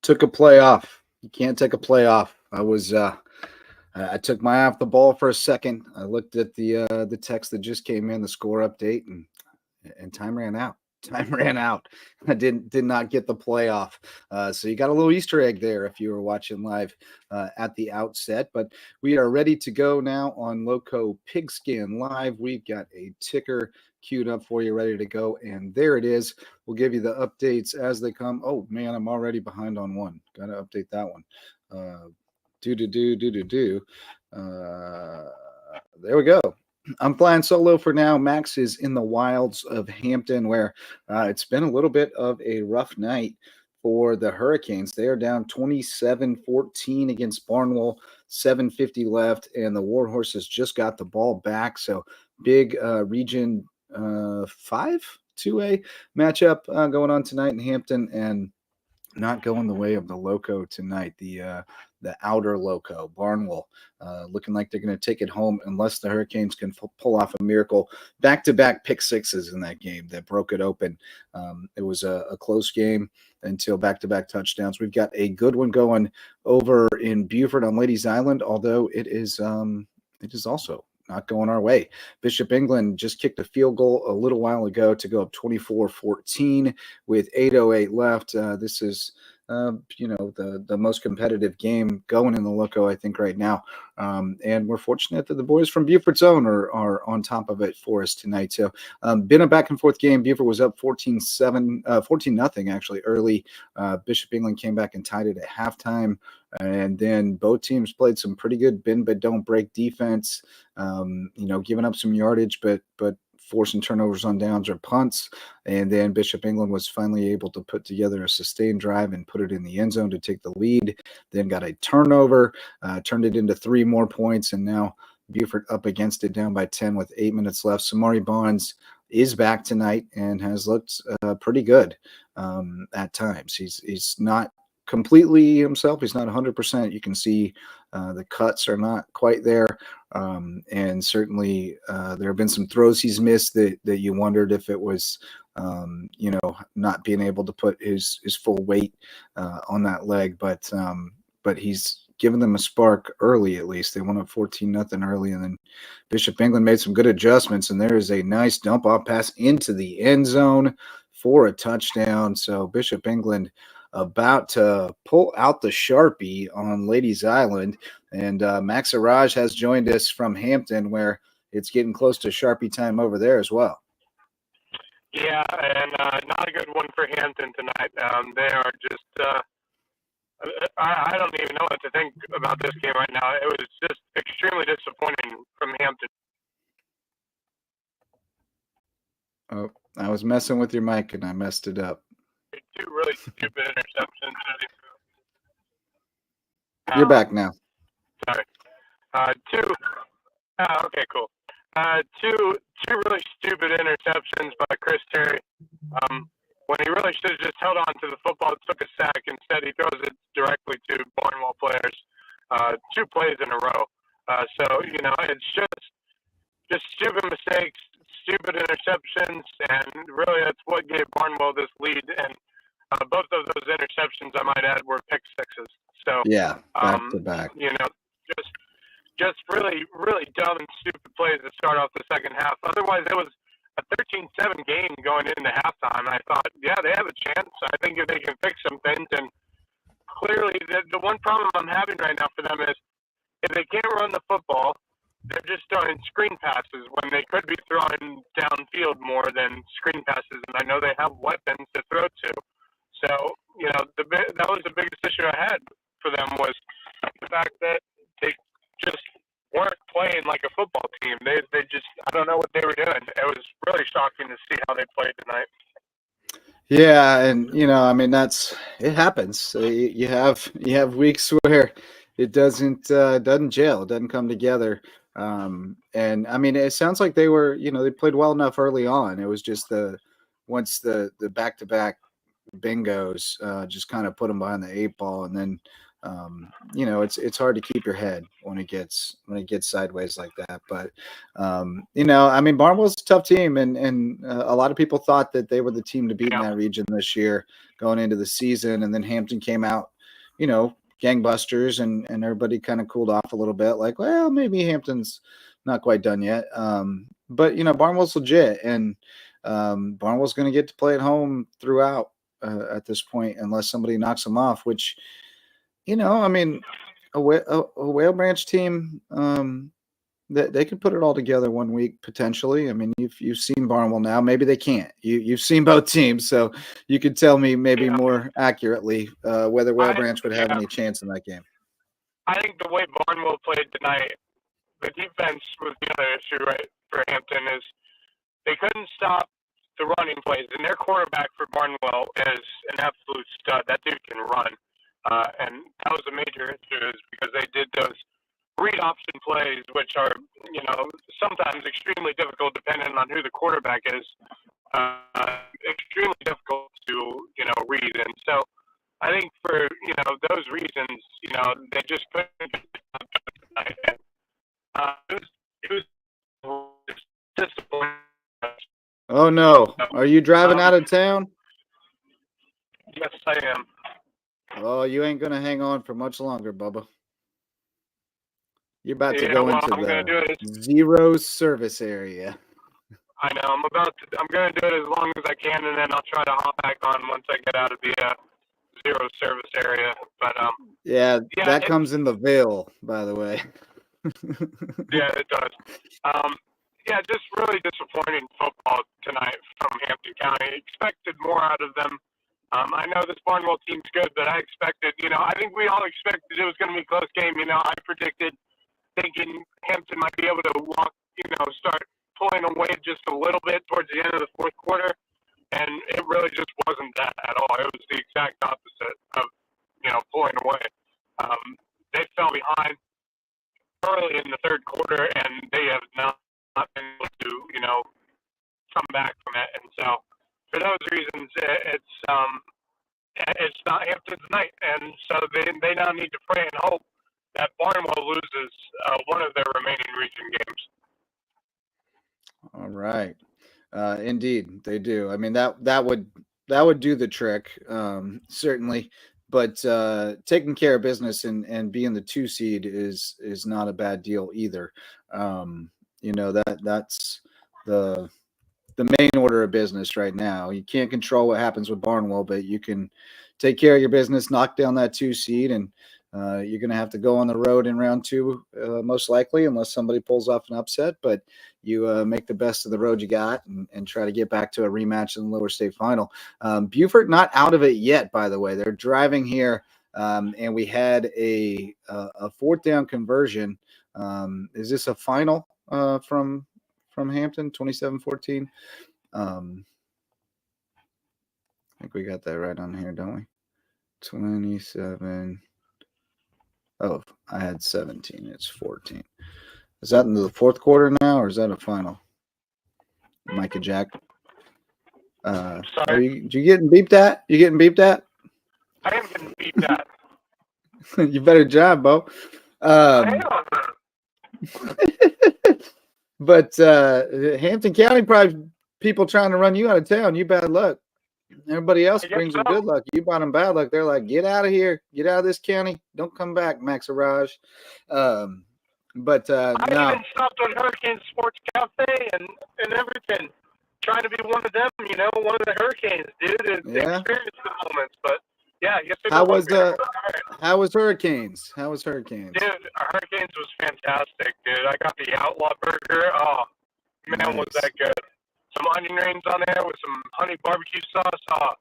Took a play off. You can't take a play off. I took my eye off the ball for a second. I looked at the text that just came in, the score update, and time ran out. Time ran out. I did not get the playoff. So you got a little Easter egg there if you were watching live at the outset. But we are ready to go now on Lowco Pigskin Live. We've got a ticker queued up for you, ready to go. And there it is. We'll give you the updates as they come. Oh, man, I'm already behind on one. Got to update that one. There we go. I'm flying solo for now. Max is in the wilds of Hampton, where it's been a little bit of a rough night for the Hurricanes. They are down 27-14 against Barnwell, 7:50 left, and the Warhorses just got the ball back. So big Region 5 2A matchup going on tonight in Hampton, and not going the way of the Lowco tonight. The outer Lowco, Barnwell, looking like they're going to take it home unless the Hurricanes can pull off a miracle. Back-to-back pick sixes in that game that broke it open. It was a close game until back-to-back touchdowns. We've got a good one going over in Beaufort on Ladies Island, although it is also not going our way. Bishop England just kicked a field goal a little while ago to go up 24-14 with 8:08 left. This is the most competitive game going in the Lowco, I think, right now. And we're fortunate that the boys from Beaufort's own are on top of it for us tonight. So been a back and forth game. Beaufort was up 14-0 actually early. Bishop England came back and tied it at halftime. And then both teams played some pretty good bend but don't break defense, giving up some yardage, but forcing turnovers on downs or punts. And then Bishop England was finally able to put together a sustained drive and put it in the end zone to take the lead. Then got a turnover, turned it into 3 more points, and now Beaufort up against it, down by 10 with 8 minutes left. Samari Bonds is back tonight and has looked pretty good at times. He's not completely himself. He's not 100%. You can see the cuts are not quite there. And certainly there have been some throws he's missed that you wondered if it was, not being able to put his full weight on that leg. But he's given them a spark early, at least. They went up 14-0 early, and then Bishop England made some good adjustments, and there is a nice dump-off pass into the end zone for a touchdown. So Bishop England about to pull out the Sharpie on Ladies Island. And Max Araj has joined us from Hampton, where it's getting close to Sharpie time over there as well. Yeah, and not a good one for Hampton tonight. They are just I don't even know what to think about this game right now. It was just extremely disappointing from Hampton. Oh, I was messing with your mic and I messed it up. 2 really stupid interceptions. You're back now. Sorry. Okay, cool. Two really stupid interceptions by Chris Terry. When he really should have just held on to the football, took a sack. Instead, he throws it directly to Barnwell players. 2 plays in a row. So it's just stupid mistakes, stupid interceptions, and really that's what gave Barnwell this lead. And both of those interceptions, I might add, were pick sixes. So yeah, back to back. Just really, really dumb and stupid plays to start off the second half. Otherwise, it was a 13-7 game going into halftime. And I thought, yeah, they have a chance. I think if they can fix some things. And clearly, the one problem I'm having right now for them is if they can't run the football, they're just throwing screen passes when they could be throwing downfield more than screen passes. And I know they have weapons to throw to. So, that was the biggest issue I had for them, was the fact that they just weren't playing like a football team. They just, I don't know what they were doing. It was really shocking to see how they played tonight. Yeah, and it happens. You have weeks where it doesn't gel, it doesn't come together. And it sounds like they were, they played well enough early on. It was just once the back-to-back bingos just kind of put them behind the 8 ball, and then it's hard to keep your head when it gets sideways like that. But Barnwell's a tough team, and a lot of people thought that they were the team to beat in that region this year going into the season, and then Hampton came out gangbusters, and everybody kind of cooled off a little bit. Like, well, maybe Hampton's not quite done yet. But Barnwell's legit, and Barnwell's going to get to play at home throughout at this point, unless somebody knocks them off. Which, I mean, a Whale Branch team. They could put it all together one week potentially. I mean, you've seen Barnwell now. Maybe they can't. You've seen both teams, so you could tell me maybe more accurately whether Whale Branch would have any chance in that game. I think the way Barnwell played tonight, the defense was the other issue, right, for Hampton is they couldn't stop the running plays, and their quarterback for Barnwell is an absolute stud. That dude can run, and that was a major issue is because they did those read option plays, which are, sometimes extremely difficult depending on who the quarterback is. Extremely difficult to, read. And so I think for, those reasons, they just couldn't get it done tonight. And, it was disappointing. Oh, no. Are you driving out of town? Yes, I am. Oh, you ain't going to hang on for much longer, Bubba. You're about to go into the zero service area. I know. I'm going to do it as long as I can, and then I'll try to hop back on once I get out of the zero service area. But yeah, that comes in the veil, by the way. Yeah, it does. Just really disappointing football tonight from Hampton County. Expected more out of them. I know this Barnwell team's good, but I expected, I think we all expected it was going to be a close game. I predicted thinking Hampton might be able to start pulling away just a little bit towards the end of the fourth quarter, and it really just wasn't that at all. It was the exact opposite of, pulling away. They fell behind early in the third quarter, and they have not been able to, come back from it. And so, for those reasons, it's not Hampton's night, and so they now need to pray and hope that Barnwell loses one of their remaining region games. All right. Indeed, they do. I mean, that would do the trick, certainly. But taking care of business and being the 2 seed is not a bad deal either. That's the main order of business right now. You can't control what happens with Barnwell, but you can take care of your business, knock down that 2 seed, and you're going to have to go on the road in round 2, most likely, unless somebody pulls off an upset. But you make the best of the road you got and try to get back to a rematch in the lower state final. Buford not out of it yet, by the way. They're driving here, and we had a 4th down conversion. Is this a final from Hampton, 27-14? I think we got that right on here, don't we? 27. Oh, I had 17. It's 14. Is that in the fourth quarter now, or is that a final? Micah Jack. Sorry. You getting beeped at? You getting beeped at? I am getting beeped at. You better job, Bo. I am. But Hampton County, probably people trying to run you out of town. You bad luck. Everybody else brings them good luck. You brought them bad luck. They're like, get out of here. Get out of this county. Don't come back, Max Araj. But I even stopped on Hurricane Sports Cafe and everything, trying to be one of them, one of the Hurricanes, dude, and experience the moments. But yeah, How was Hurricanes? Dude, Hurricanes was fantastic, dude. I got the Outlaw Burger. Oh man, nice. Was that good? Some onion rings on there with some honey barbecue sauce. Oh,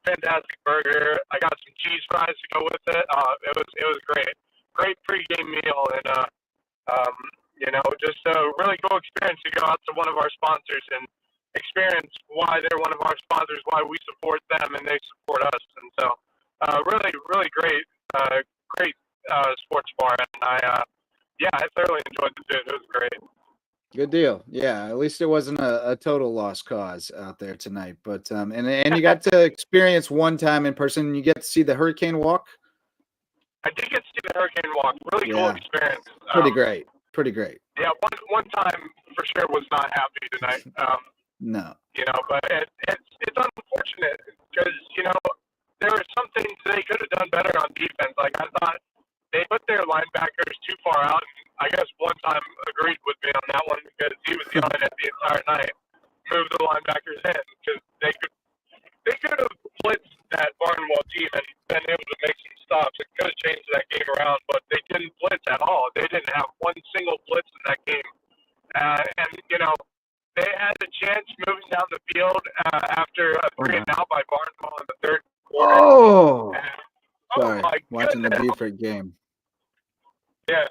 fantastic burger. I got some cheese fries to go with it. It was great. Great pregame meal, and just a really cool experience to go out to one of our sponsors and experience why they're one of our sponsors, why we support them and they support us. And so, really, really great sports bar, and I thoroughly enjoyed the food. It was great. Good deal. Yeah, at least it wasn't a total lost cause out there tonight. But and you got to experience one time in person. You get to see the Hurricane Walk. I did get to see the Hurricane Walk. Really cool experience. Pretty great. Yeah, one time for sure was not happy tonight. No. But it's unfortunate because there were some things they could have done better on defense. Like I thought they put their linebackers too far out. And I guess one time agreed with me on that one because he was yelling at the entire night, move the linebackers in because they could have blitzed that Barnwell team and been able to make some stops. It could have changed that game around, but they didn't blitz at all. They didn't have one single blitz in that game. And, they had a chance moving down the field after a 3-and-out by Barnwell in the third quarter. Oh, sorry. My Watching goodness. the Buford game. Yeah.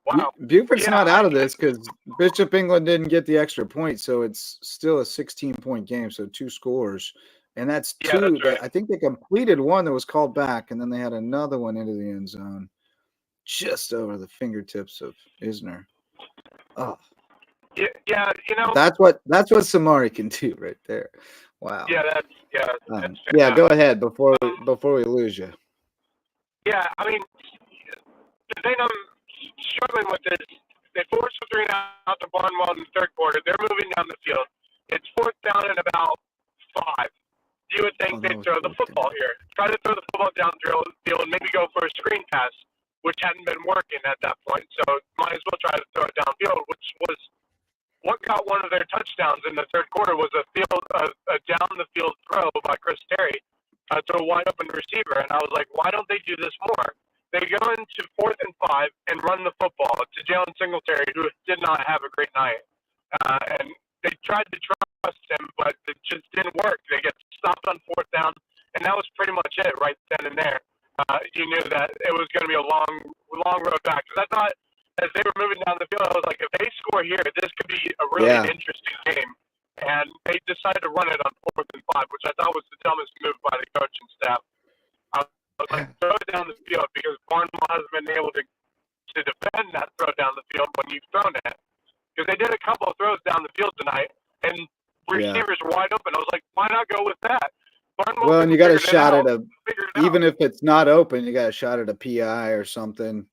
Wow. Buford's not out of this because Bishop England didn't get the extra point, so it's still a 16-point game, so 2 scores. And that's two. That's right. I think they completed one that was called back, and then they had another one into the end zone just over the fingertips of Isner. Oh. Yeah, That's what Samari can do right there. Wow. Yeah, yeah. Go ahead before we lose you. Yeah, I mean, the thing I'm struggling with is they forced the 3-and-out to Barnwell in the third quarter. They're moving down the field. It's 4th down and about 5. You would think they'd throw the football here. Try to throw the football down the field and maybe go for a screen pass, which hadn't been working at that point. So might as well try to throw it downfield, which was what got one of their touchdowns in the third quarter was a down-the-field throw by Chris Terry to a wide-open receiver. And I was like, why don't they do this more? They go into 4th and 5 and run the football to Jalen Singletary, who did not have a great night. And they tried to trust him, but it just didn't work. They get stopped on 4th down, and that was pretty much it right then and there. You knew that it was going to be a long road back. Because I thought as they were moving down the field, I was like, if they score here, this could be a really interesting game. And they decided to run it on 4th and 5, which I thought was the dumbest move by the coaching staff. I was like, throw it down the field because Barnwell hasn't been able to defend that throw down the field when you've thrown it. Because they did a couple of throws down the field tonight, and receivers were wide open. I was like, why not go with that? Well, and you got a shot at even if it's not open, you got a shot at a PI or something.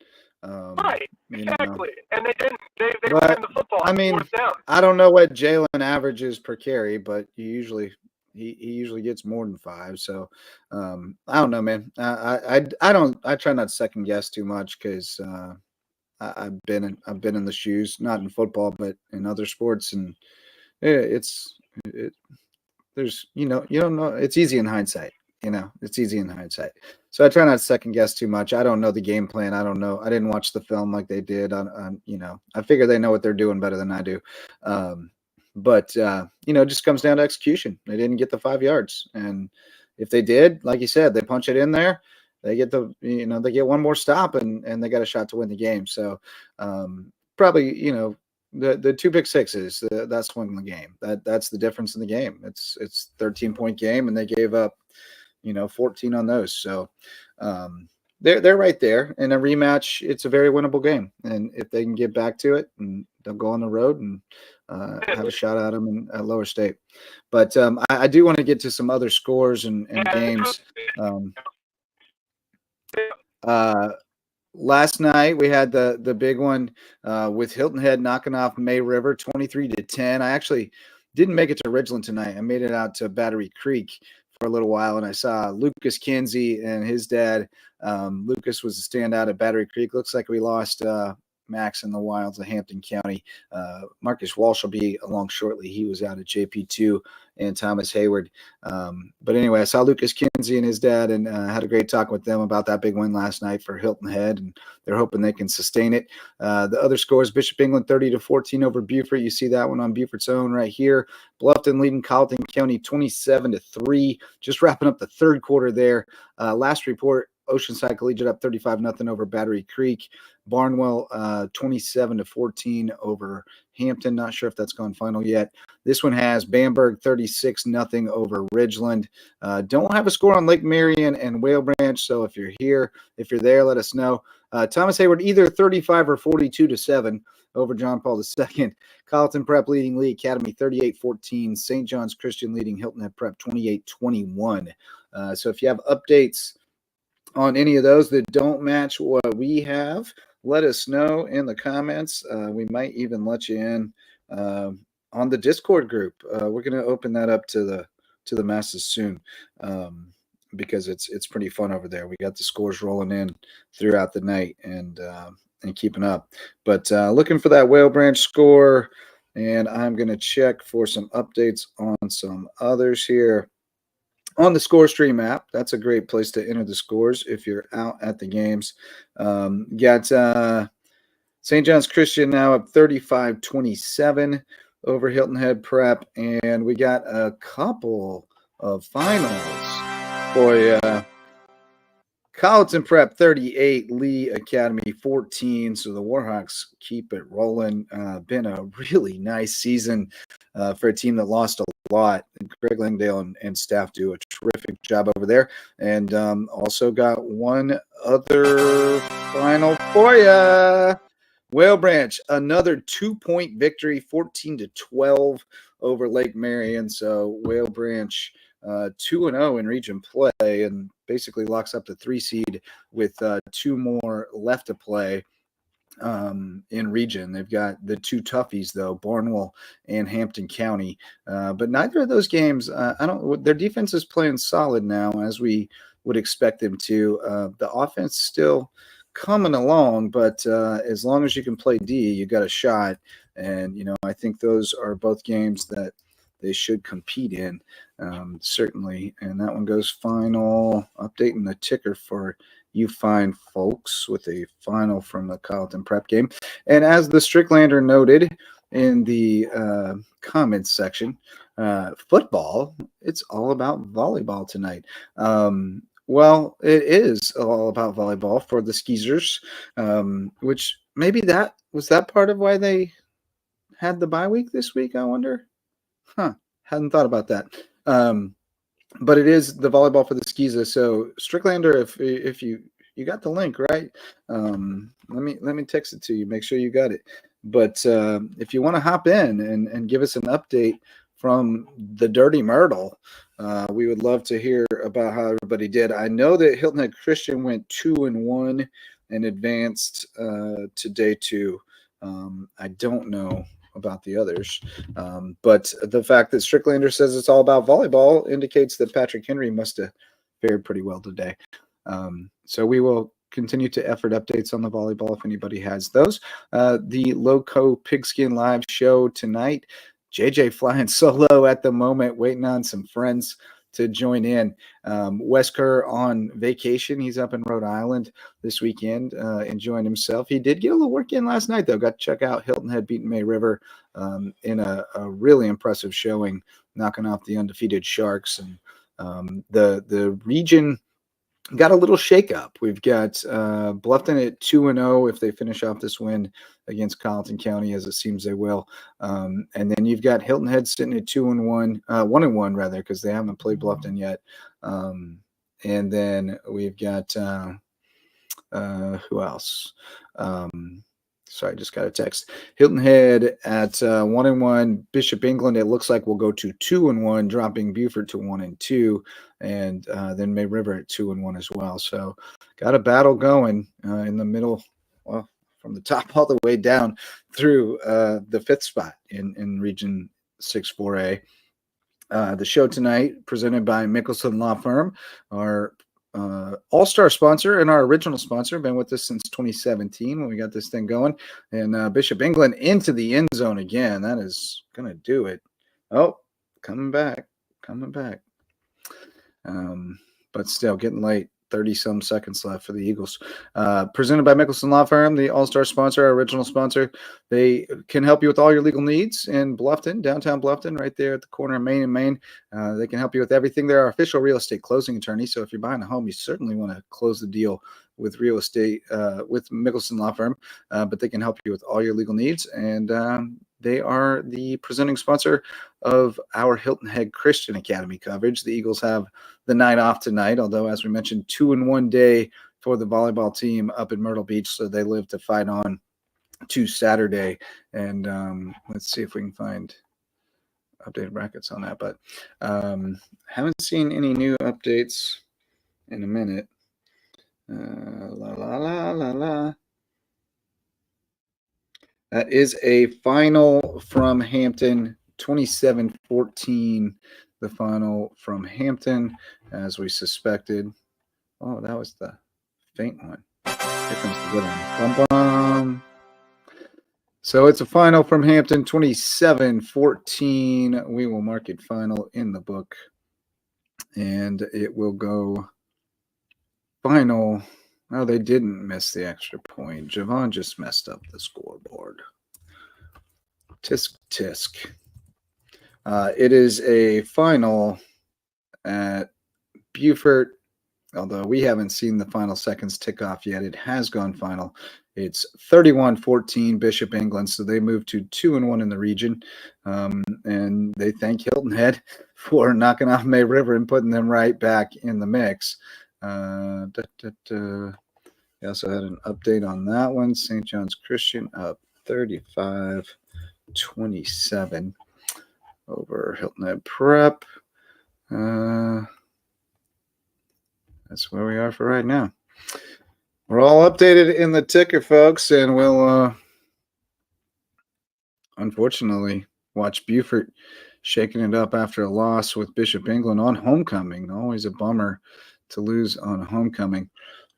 Right, exactly. And they didn't. They ran the football. I mean, I don't know what Jalen averages per carry, but he usually gets more than 5. So I don't know, man. I try not to second guess too much because I've been in the shoes, not in football, but in other sports, and there's you don't know. It's easy in hindsight. It's easy in hindsight. So I try not to second guess too much. I don't know the game plan. I don't know. I didn't watch the film like they did. I figure they know what they're doing better than I do. But it just comes down to execution. They didn't get the 5 yards, and if they did, like you said, they punch it in there. They get they get one more stop, and they got a shot to win the game. So probably the 2 pick sixes that swung the game. That's the difference in the game. It's 13-point game, and they gave up 14 on those. So they're right there. In a rematch, it's a very winnable game, and if they can get back to it, and they'll go on the road and have a shot at them at Lower State. But I do want to get to some other scores and games. Last night we had the big one with Hilton Head knocking off May River 23-10. I actually didn't make it to Ridgeland tonight. I made it out to Battery Creek for a little while, and I saw Lucas Kinsey and his dad. Lucas was a standout at Battery Creek. Looks like we lost Max in the wilds of Hampton County. Marcus Walsh will be along shortly. He was out at JP2, and Thomas Hayward. But anyway, I saw Lucas Kinsey and his dad, and had a great talk with them about that big win last night for Hilton Head, and they're hoping they can sustain it. The other scores: Bishop England 30-14 over Beaufort. You see that one on Beaufort's own right here. Bluffton leading Colleton County 27-3. Just wrapping up the third quarter there. Last report: Oceanside Collegiate up 35-0 over Battery Creek. Barnwell 27-14 over Hampton. Not sure if that's gone final yet. This one has Bamberg 36-0 over Ridgeland. Don't have a score on Lake Marion and Whale Branch, so if you're there, let us know. Thomas Hayward either 35 or 42-7 over John Paul II. Colleton Prep leading Lee Academy 38-14. St. John's Christian leading Hilton Head Prep 28-21. So if you have updates on any of those that don't match what we have, let us know in the comments. We might even let you in on the Discord group. We're going to open that up to the masses soon. because it's pretty fun over there. We got the scores rolling in throughout the night and keeping up. But looking for that Whale Branch score, and I'm going to check for some updates on some others here. On the Score Stream app, that's a great place to enter the scores if you're out at the games. Got St. John's Christian now up 35-27 over Hilton Head Prep, and we got a couple of finals for you. Colleton Prep 38, Lee Academy 14. So the Warhawks keep it rolling. Been a really nice season for a team that lost a lot. Greg Langdale and staff do a terrific job over there. And also got one other final for you. Whale Branch, another 2-point victory, 14-12 over Lake Marion. So Whale Branch 2-0 in region play and basically locks up the 3 seed with 2 more left to play in region. They've got the 2 toughies though, Barnwell and Hampton County, but neither of those games, their defense is playing solid now as we would expect them to. The offense still coming along, but as long as you can play D, you got a shot. And I think those are both games that they should compete in, certainly. And that one goes final. Updating the ticker for you fine folks with a final from the Colleton Prep game. And as the Stricklander noted in the comments section, football, it's all about volleyball tonight. Well, it is all about volleyball for the Skeezers, which maybe that was that part of why they had the bye week this week, I wonder. Hadn't thought about that. But it is the volleyball for the Skeeza. So Stricklander, if you got the link, right? Let me text it to you. Make sure you got it. But if you want to hop in and give us an update from the Dirty Myrtle, we would love to hear about how everybody did. I know that Hilton Head Christian went 2-1 and advanced to day 2. I don't know about the others, but the fact that Stricklander says it's all about volleyball indicates that Patrick Henry must have fared pretty well today. So we will continue to effort updates on the volleyball if anybody has those. The Lowco Pigskin Live show tonight. JJ flying solo at the moment, waiting on some friends to join in. Wesker on vacation. He's up in Rhode Island this weekend, enjoying himself. He did get a little work in last night, though. Got to check out Hilton Head beating May River in a really impressive showing, knocking off the undefeated Sharks. And the region got a little shakeup. We've got Bluffton at 2-0 if they finish off this win against Colleton County, as it seems they will. And then you've got Hilton Head sitting at 2-1, 1-1 rather, because they haven't played Bluffton yet. And then we've got who else? Sorry, I just got a text. Hilton Head at 1-1. Bishop England, it looks like, will go to 2-1, dropping Buford to 1-2, and then May River at 2-1 as well. So got a battle going in the middle, well, from the top all the way down through the 5th spot in Region 6-4A. The show tonight presented by Mickelson Law Firm, our all-star sponsor and our original sponsor, been with us since 2017 when we got this thing going. And Bishop England into the end zone again. That is going to do it. Oh, coming back. But still getting late. 30-some seconds left for the Eagles. Presented by Mickelson Law Firm, the all-star sponsor, our original sponsor. They can help you with all your legal needs in Bluffton, downtown Bluffton, right there at the corner of Main and Main. They can help you with everything. They're our official real estate closing attorney, so if you're buying a home, you certainly want to close the deal with real estate, with Mickelson Law Firm, but they can help you with all your legal needs, and they are the presenting sponsor of our Hilton Head Christian Academy coverage. The Eagles have the night off tonight, although, as we mentioned, 2-1 day for the volleyball team up in Myrtle Beach, so they live to fight on to Saturday. And let's see if we can find updated brackets on that, but haven't seen any new updates in a minute. That is a final from Hampton, 27-14. the final from Hampton, as we suspected. Oh, that was the faint one. Here comes the good one. Bum, bum. So it's a final from Hampton, 27-14. We will mark it final in the book. And it will go final. Oh, they didn't miss the extra point. Javon just messed up the scoreboard. Tisk, tisk. It is a final at Beaufort. Although we haven't seen the final seconds tick off yet, it has gone final. It's 31-14 Bishop England, so they moved to 2-1 in the region. And they thank Hilton Head for knocking off May River and putting them right back in the mix. We also had an update on that one. St. John's Christian up 35-27 over Hilton Head Prep. That's where we are for right now. We're all updated in the ticker, folks, and we'll unfortunately watch Beaufort shaking it up after a loss with Bishop England on homecoming. Always a bummer to lose on homecoming,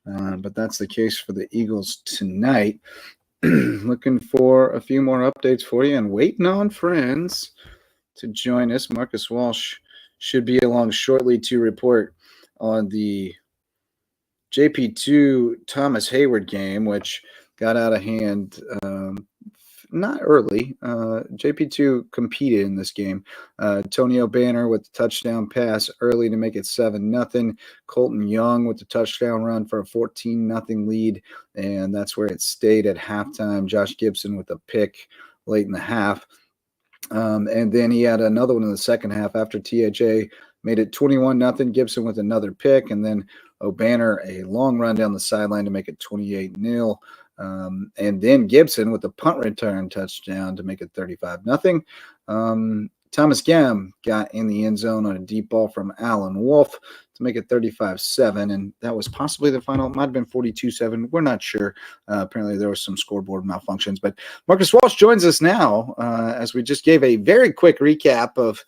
but that's the case for the Eagles tonight. Looking for a few more updates for you and waiting on friends to join us. Marcus Walsh should be along shortly to report on the JP2 Thomas Hayward game, which got out of hand not early. JP2 competed in this game. Tonio Banner with the touchdown pass early to make it 7-0. Colton Young with the touchdown run for a 14-0 lead, and that's where it stayed at halftime. Josh Gibson with a pick late in the half. And then he had another one in the second half after THA made it 21-0. Gibson with another pick, and then O'Banner a long run down the sideline to make it 28-0. And then Gibson with a punt return touchdown to make it 35-0. Thomas Gam got in the end zone on a deep ball from Alan Wolf to make it 35-7, and that was possibly the final. It might have been 42-7. We're not sure. Apparently there was some scoreboard malfunctions. But Marcus Walsh joins us now as we just gave a very quick recap of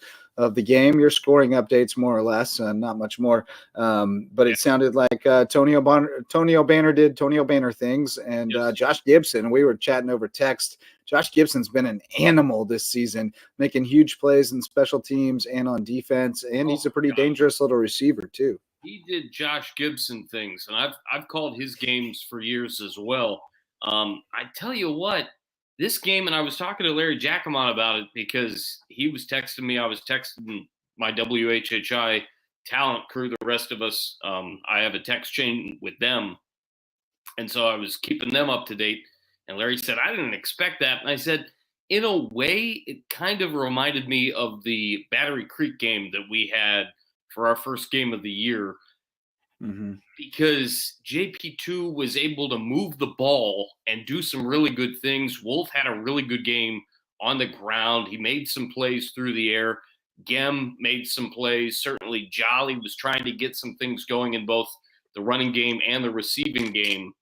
the game. Your scoring updates, more or less, not much more. But it sounded like Tonio Banner did Tonio Banner things, and Josh Gibson, we were chatting over text. Josh Gibson's been an animal this season, making huge plays in special teams and on defense, and he's a pretty dangerous little receiver too. He did Josh Gibson things, and I've called his games for years as well. I tell you what, this game, and I was talking to Larry Jackamon about it because he was texting me. I was texting my WHHI talent crew, the rest of us. I have a text chain with them, and so I was keeping them up to date. And Larry said, I didn't expect that. And I said, in a way, it kind of reminded me of the Battery Creek game that we had for our first game of the year. Mm-hmm. Because JP2 was able to move the ball and do some really good things. Wolf had a really good game on the ground. He made some plays through the air. Gem made some plays. Certainly Jolly was trying to get some things going in both the running game and the receiving game.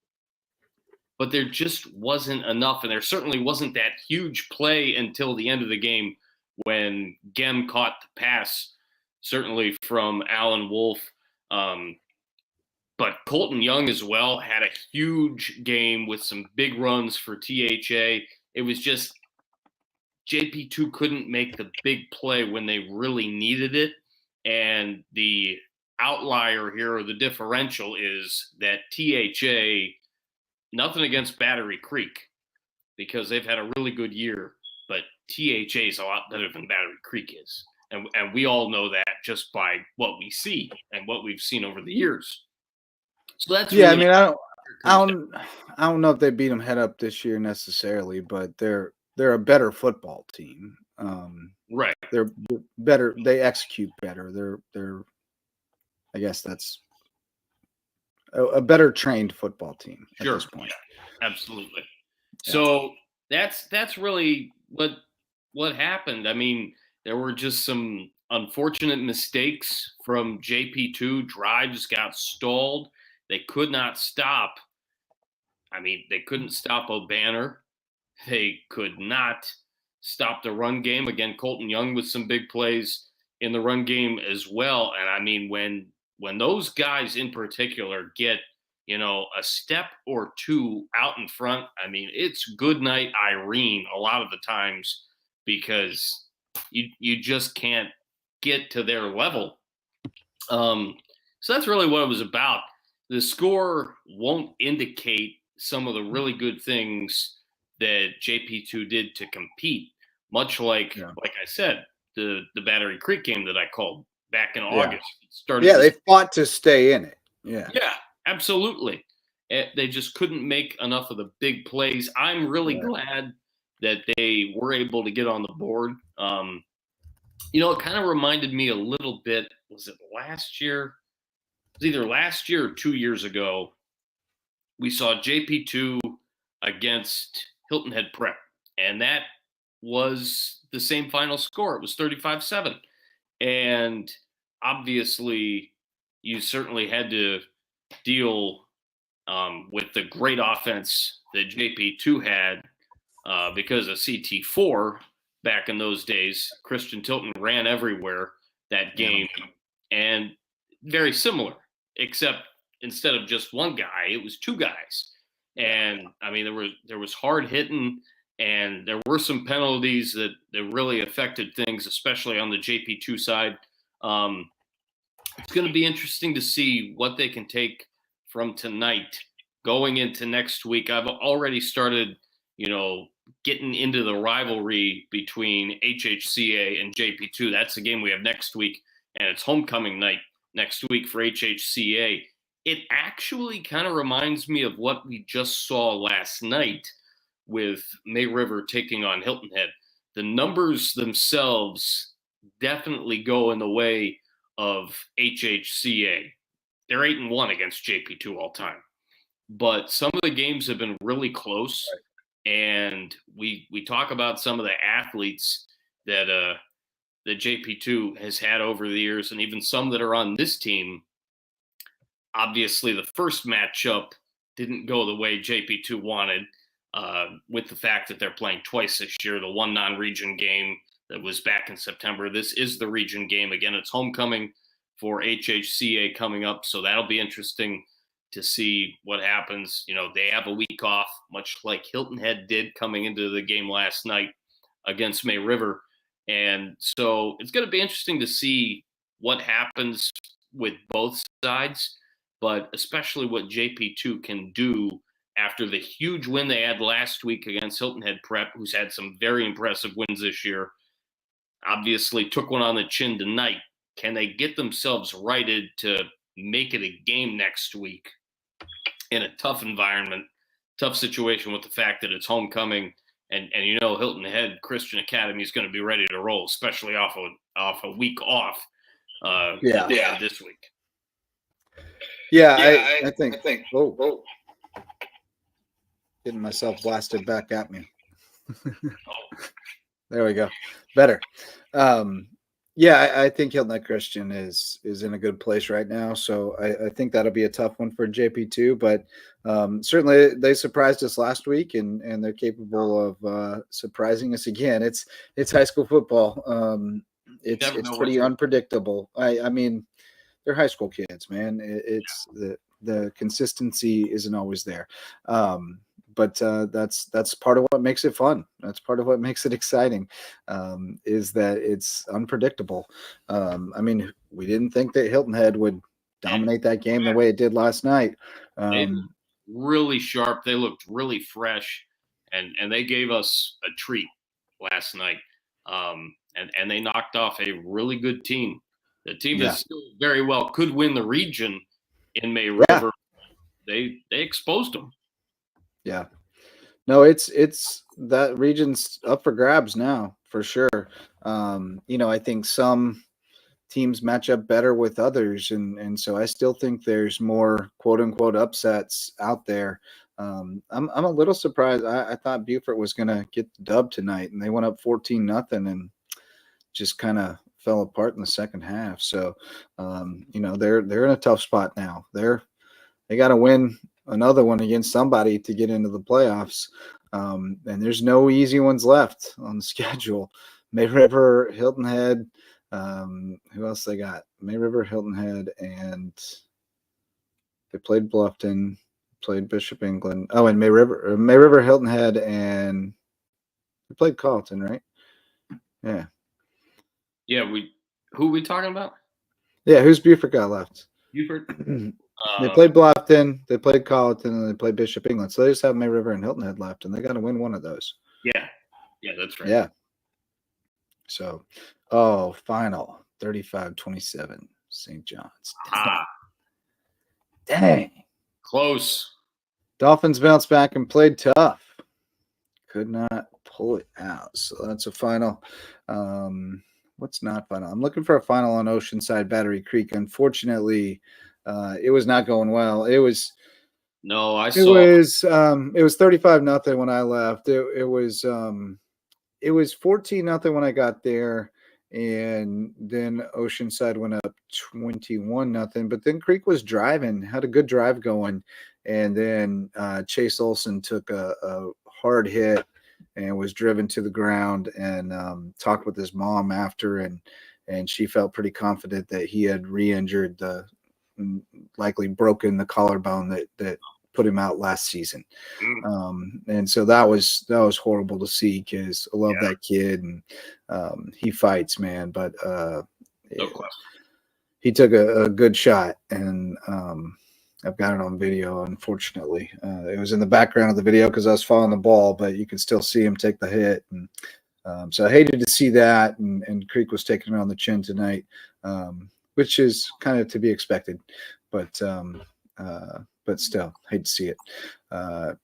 But there just wasn't enough, and there certainly wasn't that huge play until the end of the game when Gem caught the pass, certainly from Alan Wolf. But Colton Young as well had a huge game with some big runs for THA. It was just JP2 couldn't make the big play when they really needed it. And the outlier here, or the differential, is that THA, nothing against Battery Creek, because they've had a really good year, but THA is a lot better than Battery Creek is. And we all know that just by what we see and what we've seen over the years. So that's really, I don't know if they beat them head up this year necessarily, but they're a better football team. Right. They're better. They execute better. They're I guess that's a better trained football team at this point. Yeah, absolutely. Yeah. So that's really what happened. I mean, there were just some unfortunate mistakes from JP2. Drives got stalled. They could not stop. I mean, they couldn't stop O'Banner. They could not stop the run game. Again, Colton Young with some big plays. in the run game as well. And I mean, when those guys in particular get, a step or two out in front, I mean, it's good night Irene a lot of the times, because you just can't get to their level. So that's really what it was about. The score won't indicate some of the really good things that JP2 did to compete, much like I said, the Battery Creek game that I called back in August. They fought to stay in it. Yeah, absolutely. They just couldn't make enough of the big plays. I'm really glad that they were able to get on the board. It kind of reminded me a little bit, was it last year? It was either last year or 2 years ago. We saw JP2 against Hilton Head Prep, and that was the same final score. It was 35-7. And obviously, you certainly had to deal with the great offense that JP2 had because of CT4 back in those days. Christian Tilton ran everywhere that game, and very similar, except instead of just one guy, it was two guys. And I mean, there was hard hitting, and there were some penalties that really affected things, especially on the JP2 side. It's going to be interesting to see what they can take from tonight going into next week. I've already started, getting into the rivalry between HHCA and JP2. That's the game we have next week, and it's homecoming night next week for HHCA. It actually kind of reminds me of what we just saw last night with May River taking on Hilton Head. The numbers themselves definitely go in the way of HHCA. They're 8-1 against JP2 all time. But some of the games have been really close. And we talk about some of the athletes that JP2 has had over the years, and even some that are on this team. Obviously, the first matchup didn't go the way JP2 wanted, with the fact that they're playing twice this year. The one non-region game that was back in September. This is the region game. Again, it's homecoming for HHCA coming up, so that'll be interesting to see what happens. They have a week off, much like Hilton Head did coming into the game last night against May River. And so it's going to be interesting to see what happens with both sides, but especially what JP2 can do after the huge win they had last week against Hilton Head Prep, who's had some very impressive wins this year. Obviously took one on the chin tonight. Can they get themselves righted to make it a game next week in a tough environment, tough situation with the fact that it's homecoming, and Hilton Head Christian Academy is going to be ready to roll, especially off a week off this week. I think. Oh, getting myself blasted back at me. There we go. Better. I think Hilton Head Christian is in a good place right now. So I think that'll be a tough one for JP2, but certainly they surprised us last week, and they're capable of surprising us again. It's high school football. It's pretty unpredictable. I mean, they're high school kids, man. It's the consistency isn't always there. But that's part of what makes it fun. That's part of what makes it exciting, is that it's unpredictable. I mean, we didn't think that Hilton Head would dominate that game the way it did last night. They looked really sharp. They looked really fresh, and they gave us a treat last night. And they knocked off a really good team. The team that still very well could win the region in May River. They exposed them. Yeah, no, it's that region's up for grabs now for sure. I think some teams match up better with others, and so I still think there's more quote unquote upsets out there. I'm a little surprised. I thought Beaufort was gonna get the dub tonight, and they went up 14-0 and just kind of fell apart in the second half. So they're in a tough spot now. They got to win another one against somebody to get into the playoffs. And there's no easy ones left on the schedule. May River, Hilton Head, Who else they got? May River, Hilton Head, and they played Bluffton, played Bishop England. Oh, and May River, Hilton Head, and they played Carleton, right? Yeah. Yeah, who are we talking about? Yeah, who's Buford got left? Buford. They played Bluffton, they played Carleton, and they played Bishop England. So they just have May River and Hilton Head left, and they got to win one of those. Yeah, that's right. Yeah. So, final 35-27, St. John's. Dang. Close. Dolphins bounced back and played tough. Could not pull it out. So that's a final. What's not final? I'm looking for a final on Oceanside Battery Creek. Unfortunately, it was not going well. It was 35-0 when I left. It was 14-0 when I got there, and then Oceanside went up 21-0. But then Creek was driving, had a good drive going, and then Chase Olson took a hard hit and was driven to the ground, and talked with his mom after, and she felt pretty confident that he had re-injured likely broken the collarbone that put him out last season. And so that was horrible to see, because I love that kid, and he fights, man. But he took a good shot, and I've got it on video, unfortunately. It was in the background of the video because I was following the ball, but you can still see him take the hit. And so I hated to see that, and Creek was taking him on the chin tonight, which is kind of to be expected. But still, hate to see it.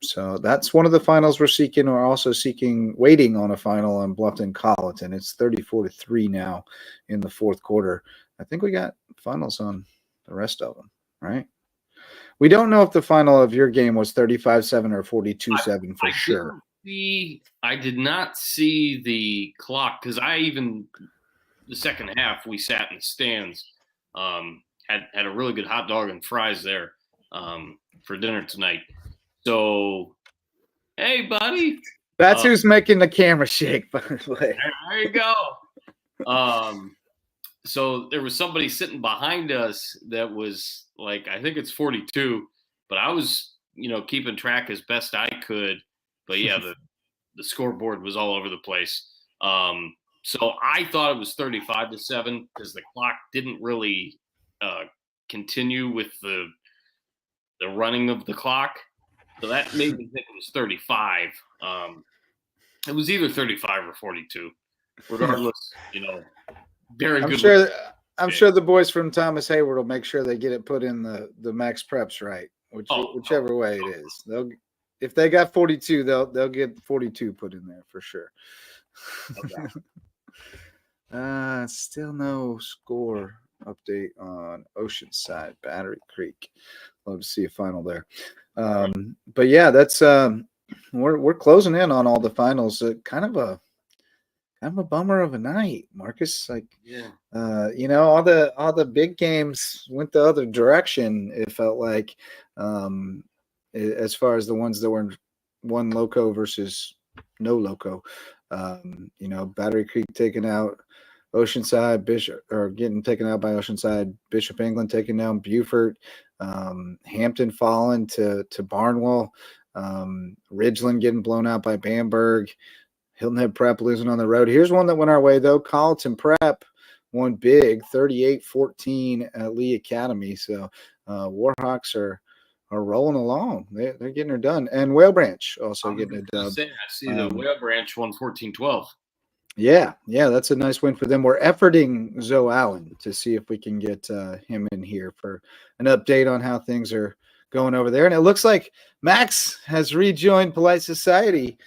So that's one of the finals we're seeking. We're also waiting on a final on Bluffton Colleton. It's 34-3 now in the fourth quarter. I think we got finals on the rest of them, right? We don't know if the final of your game was 35-7 or 42-7 for sure. I did not see the clock, because the second half we sat in the stands, had a really good hot dog and fries there for dinner tonight. So, hey, buddy. That's who's making the camera shake, by the way. There you go. So there was somebody sitting behind us that was like, I think it's 42, but I was, keeping track as best I could. But yeah, the scoreboard was all over the place. So I thought it was 35-7 because the clock didn't really continue with the running of the clock. So that made me think it was 35. It was either 35 or 42. Regardless, very good. I'm sure the boys from Thomas Hayward will make sure they get it put in the max preps right, whichever way it is. If they got 42, they'll get 42 put in there for sure. Okay. Still no score update on Oceanside Battery Creek. Love to see a final there. But yeah, that's we're closing in on all the finals. Kind of a bummer of a night, Marcus. Like, all the big games went the other direction. It felt like, as far as the ones that were one Lowco versus no Lowco. Battery Creek taking out Oceanside, getting taken out by Oceanside, Bishop England taking down Buford, Hampton falling to Barnwell, Ridgeland getting blown out by Bamberg, Hilton Head Prep losing on the road. Here's one that went our way, though. Colleton Prep won big, 38-14 at Lee Academy. So Warhawks are rolling along. They're getting her done. And Whale Branch also getting it done. I see the Whale Branch won 14-12. Yeah, that's a nice win for them. We're efforting Zoe Allen to see if we can get him in here for an update on how things are going over there. And it looks like Max has rejoined Polite Society.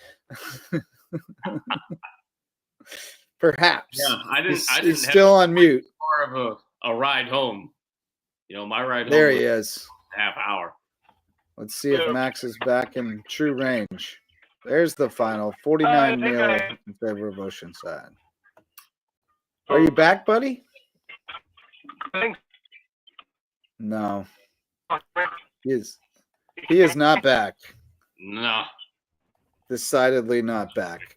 Perhaps. Yeah, I didn't he's still on mute. More of a ride home. My ride home. There he is. Half hour. Let's see if Max is back in true range. There's the final, 49-0 in favor of Oceanside. Are you back, buddy? No. He is not back. No. Decidedly not back.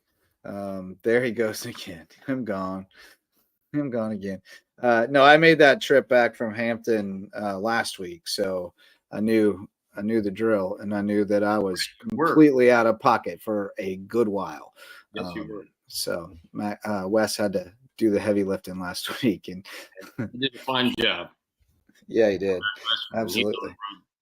There he goes again. I'm gone. I'm gone again. No, I made that trip back from Hampton last week, so I knew the drill, and I knew that I was completely out of pocket for a good while. Yes, you were. So Wes had to do the heavy lifting last week, and You did a fine job. Yeah, he did. Absolutely.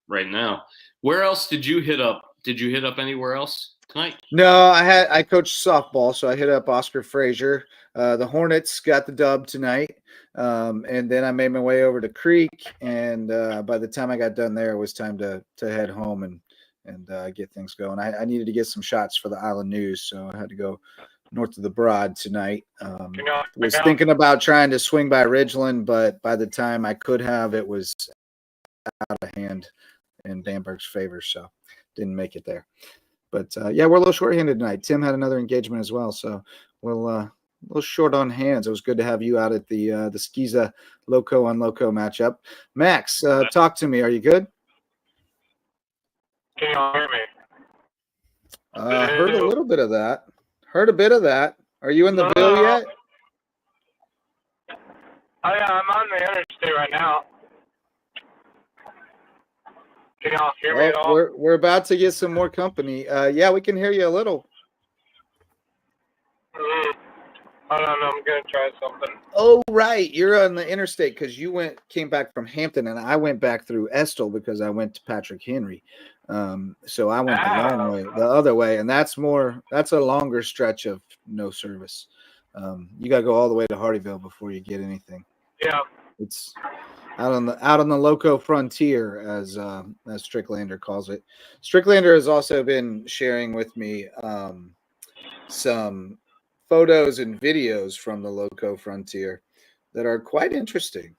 Right now, where else did you hit up? Did you hit up anywhere else tonight? No, I coached softball, so I hit up Oscar Frazier. The Hornets got the dub tonight, and then I made my way over to Creek. And by the time I got done there, it was time to head home and get things going. I needed to get some shots for the Island News, so I had to go north of the Broad tonight. Was thinking about trying to swing by Ridgeland, but by the time I could have, it was out of hand in Bamberg's favor, so didn't make it there. But yeah, we're a little short-handed tonight. Tim had another engagement as well, so we'll a little short on hands. It was good to have you out at the Skiza Loco on Loco matchup. Max, talk to me. Are you good? Can you all hear me? Heard a little bit of that. Heard a bit of that. Are you in the bill yet? I'm on the interstate right now. Can y'all hear me at all? We're about to get some more company. Yeah, we can hear you a little. Hold on, I'm gonna try something. Oh, right, you're on the interstate because you came back from Hampton, and I went back through Estill because I went to Patrick Henry. So I went the long way, the other way, and that's a longer stretch of no service. You got to go all the way to Hardyville before you get anything. Yeah, it's out on the Loco frontier, as Stricklander calls it. Stricklander has also been sharing with me some photos and videos from the Loco frontier that are quite interesting.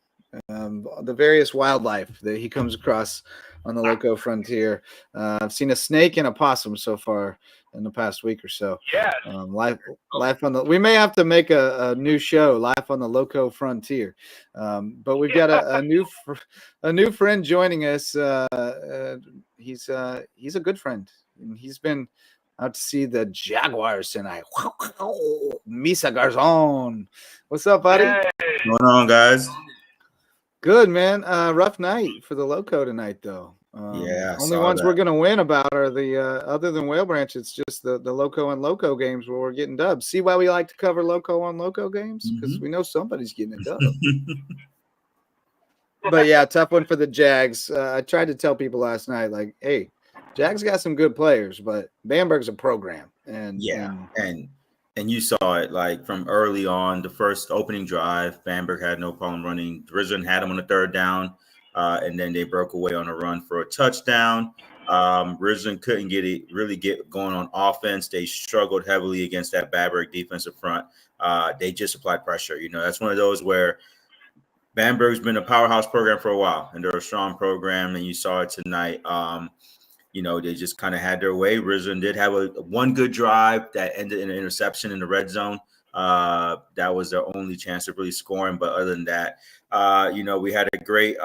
The various wildlife that he comes across on the Loco frontier. I've seen a snake and a possum so far in the past week or so. Yes. Life on the. We may have to make a new show, Life on the Loco Frontier. But we've got a new friend joining us. He's a good friend, and he's been out to see the Jaguars tonight. Misa Garzon. What's up, buddy? Hey. What's going on, guys? Good, man. Rough night for the Loco tonight, though. Yeah. Only ones we're going to win about are the other than Whale Branch. It's just the Loco and Loco games where we're getting dubs. See why we like to cover Loco on Loco games? Because we know somebody's getting a dub. But yeah, tough one for the Jags. I tried to tell people last night, like, hey, Jags got some good players, but Bamberg's a program. And you saw it, like, from early on, the first opening drive, Bamberg had no problem running. Rizin had them on the third down, and then they broke away on a run for a touchdown. Rizin couldn't really get going on offense. They struggled heavily against that Bamberg defensive front. They just applied pressure. You know, that's one of those where Bamberg's been a powerhouse program for a while, and they're a strong program, and you saw it tonight. You know, they just kind of had their way. Rizin did have one good drive that ended in an interception in the red zone. That was their only chance of really scoring. But other than that, you know, we had a great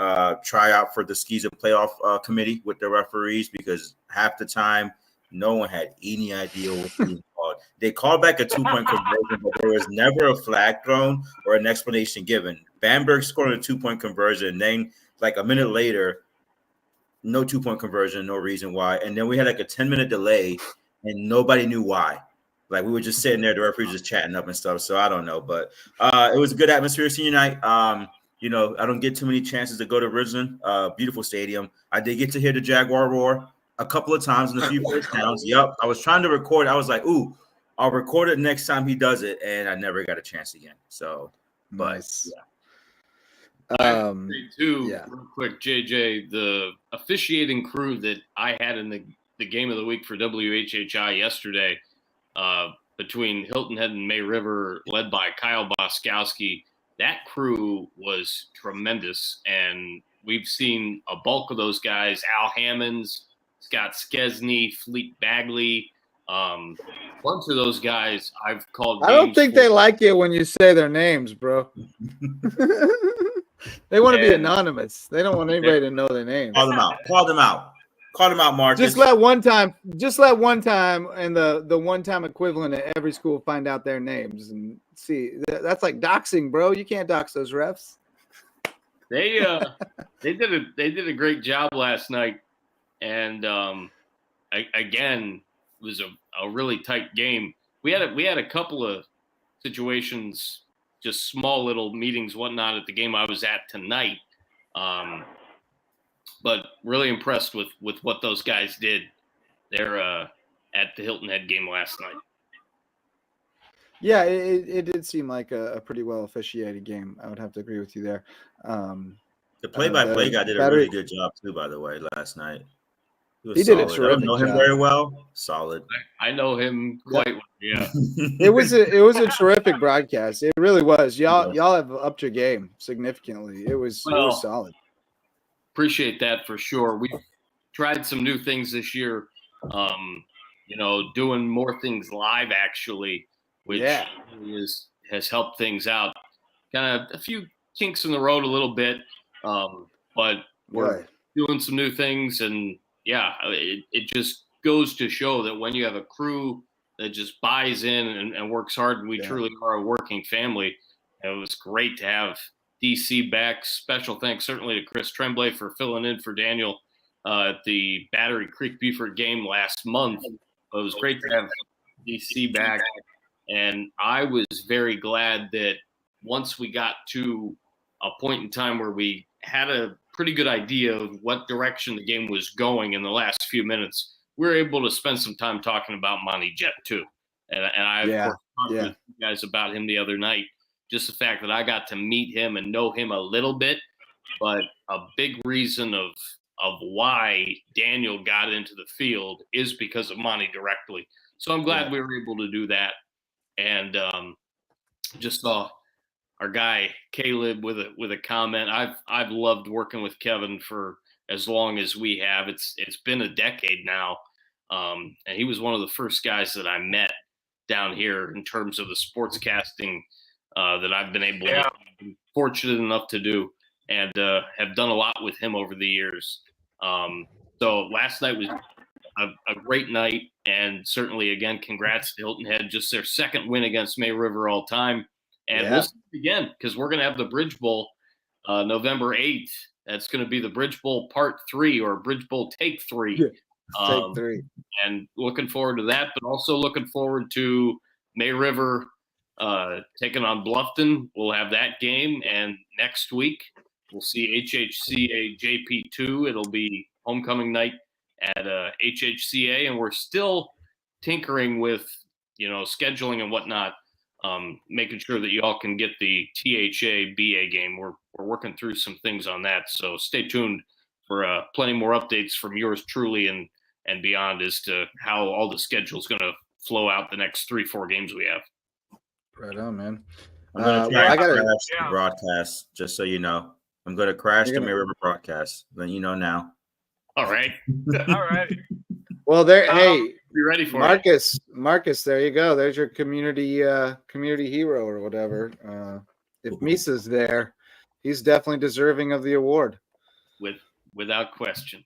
tryout for the Skiza playoff committee with the referees, because half the time no one had any idea what was being called. They called back a 2-point conversion, but there was never a flag thrown or an explanation given. Bamberg scored a 2-point conversion. And then, like a minute later, no 2-point conversion, no reason why. And then we had like a 10-minute delay, and nobody knew why. Like, we were just sitting there, the referee just chatting up and stuff. So I don't know, but it was a good atmosphere senior night. You know, I don't get too many chances to go to Rizin. Beautiful stadium. I did get to hear the Jaguar roar a couple of times in a few first downs. Yep. I was trying to record. I was like, ooh, I'll record it next time he does it. And I never got a chance again. So, but nice. Yeah. Real quick, JJ, the officiating crew that I had in the game of the week for WHHI yesterday, between Hilton Head and May River, led by Kyle Boskowski, that crew was tremendous. And we've seen a bulk of those guys: Al Hammonds, Scott Skesney, Fleet Bagley. Bunch of those guys I've called. I don't think they like you when you say their names, bro. They want to be anonymous. They don't want anybody to know their names. Call them out. Call him out, Marcus. Just let one time, and the one time equivalent at every school find out their names and see. That's like doxing, bro. You can't dox those refs. They did a great job last night, and again, it was a really tight game. We had a couple of situations, just small little meetings, whatnot, at the game I was at tonight. But really impressed with what those guys did there at the Hilton Head game last night. Yeah, it did seem like a pretty well officiated game. I would have to agree with you there. The play-by-play guy did a really good job too, by the way, last night. He did a terrific I don't know him job. very well. Solid. I know him quite well. Yeah. It was a terrific broadcast. It really was. Y'all have upped your game significantly. It was solid. Appreciate that for sure. We tried some new things this year. Doing more things live actually, which has helped things out. Kind of a few kinks in the road a little bit, but we're doing some new things, and it just goes to show that when you have a crew that just buys in and works hard, we truly are a working family. It was great to have DC back. Special thanks certainly to Chris Tremblay for filling in for Daniel at the Battery Creek Beaufort game last month. It was great to have DC back, and I was very glad that once we got to a point in time where we had a pretty good idea of what direction the game was going in the last few minutes, we were able to spend some time talking about Monty Jet too. And I of course talked with you guys about him the other night. Just the fact that I got to meet him and know him a little bit, but a big reason of why Daniel got into the field is because of Monty directly. So I'm glad we were able to do that. And just saw our guy Caleb with a comment. I've loved working with Kevin for as long as we have. It's been a decade now, and he was one of the first guys that I met down here in terms of the sportscasting that I've been able to be fortunate enough to do, and have done a lot with him over the years. So last night was a great night, and certainly again, congrats to Hilton Head, just their second win against May River all time. And we'll see it again, because we're going to have the Bridge Bowl November 8th. That's going to be the Bridge Bowl Part 3 or Bridge Bowl Take 3. Take 3. And looking forward to that, but also looking forward to May River taking on Bluffton. We'll have that game. And next week, we'll see HHCA JP2. It'll be homecoming night at HHCA. And we're still tinkering with, scheduling and whatnot. Making sure that y'all can get the THA BA game. We're working through some things on that. So stay tuned for plenty more updates from yours truly and beyond as to how all the schedule is going to flow out the next 3-4 games we have. Right on, man. I'm going to try to crash the broadcast, just so you know. I'm going to crash the May River broadcast. Letting you know now. All right. All right. Well, hey, be ready for Marcus. It. Marcus, there you go. There's your community hero or whatever. If Misa's there, he's definitely deserving of the award. Without question.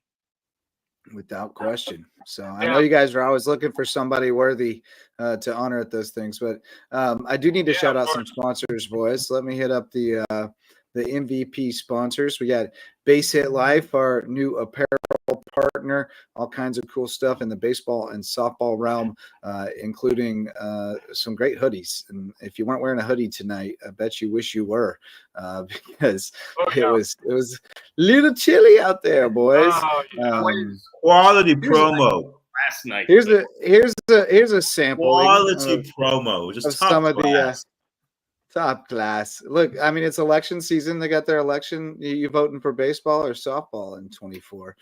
Without question. So I know you guys are always looking for somebody worthy to honor at those things, but I do need to shout out some sponsors, boys. Let me hit up the MVP sponsors. We got Base Hit Life, our new apparel partner, all kinds of cool stuff in the baseball and softball realm, including some great hoodies. And if you weren't wearing a hoodie tonight, I bet you wish you were, because it was a little chilly out there, boys. Quality promo last night. Here's a sample. Quality promo, just top some of class. Top class. Look, I mean, it's election season. They got their election. You voting for baseball or softball in 24?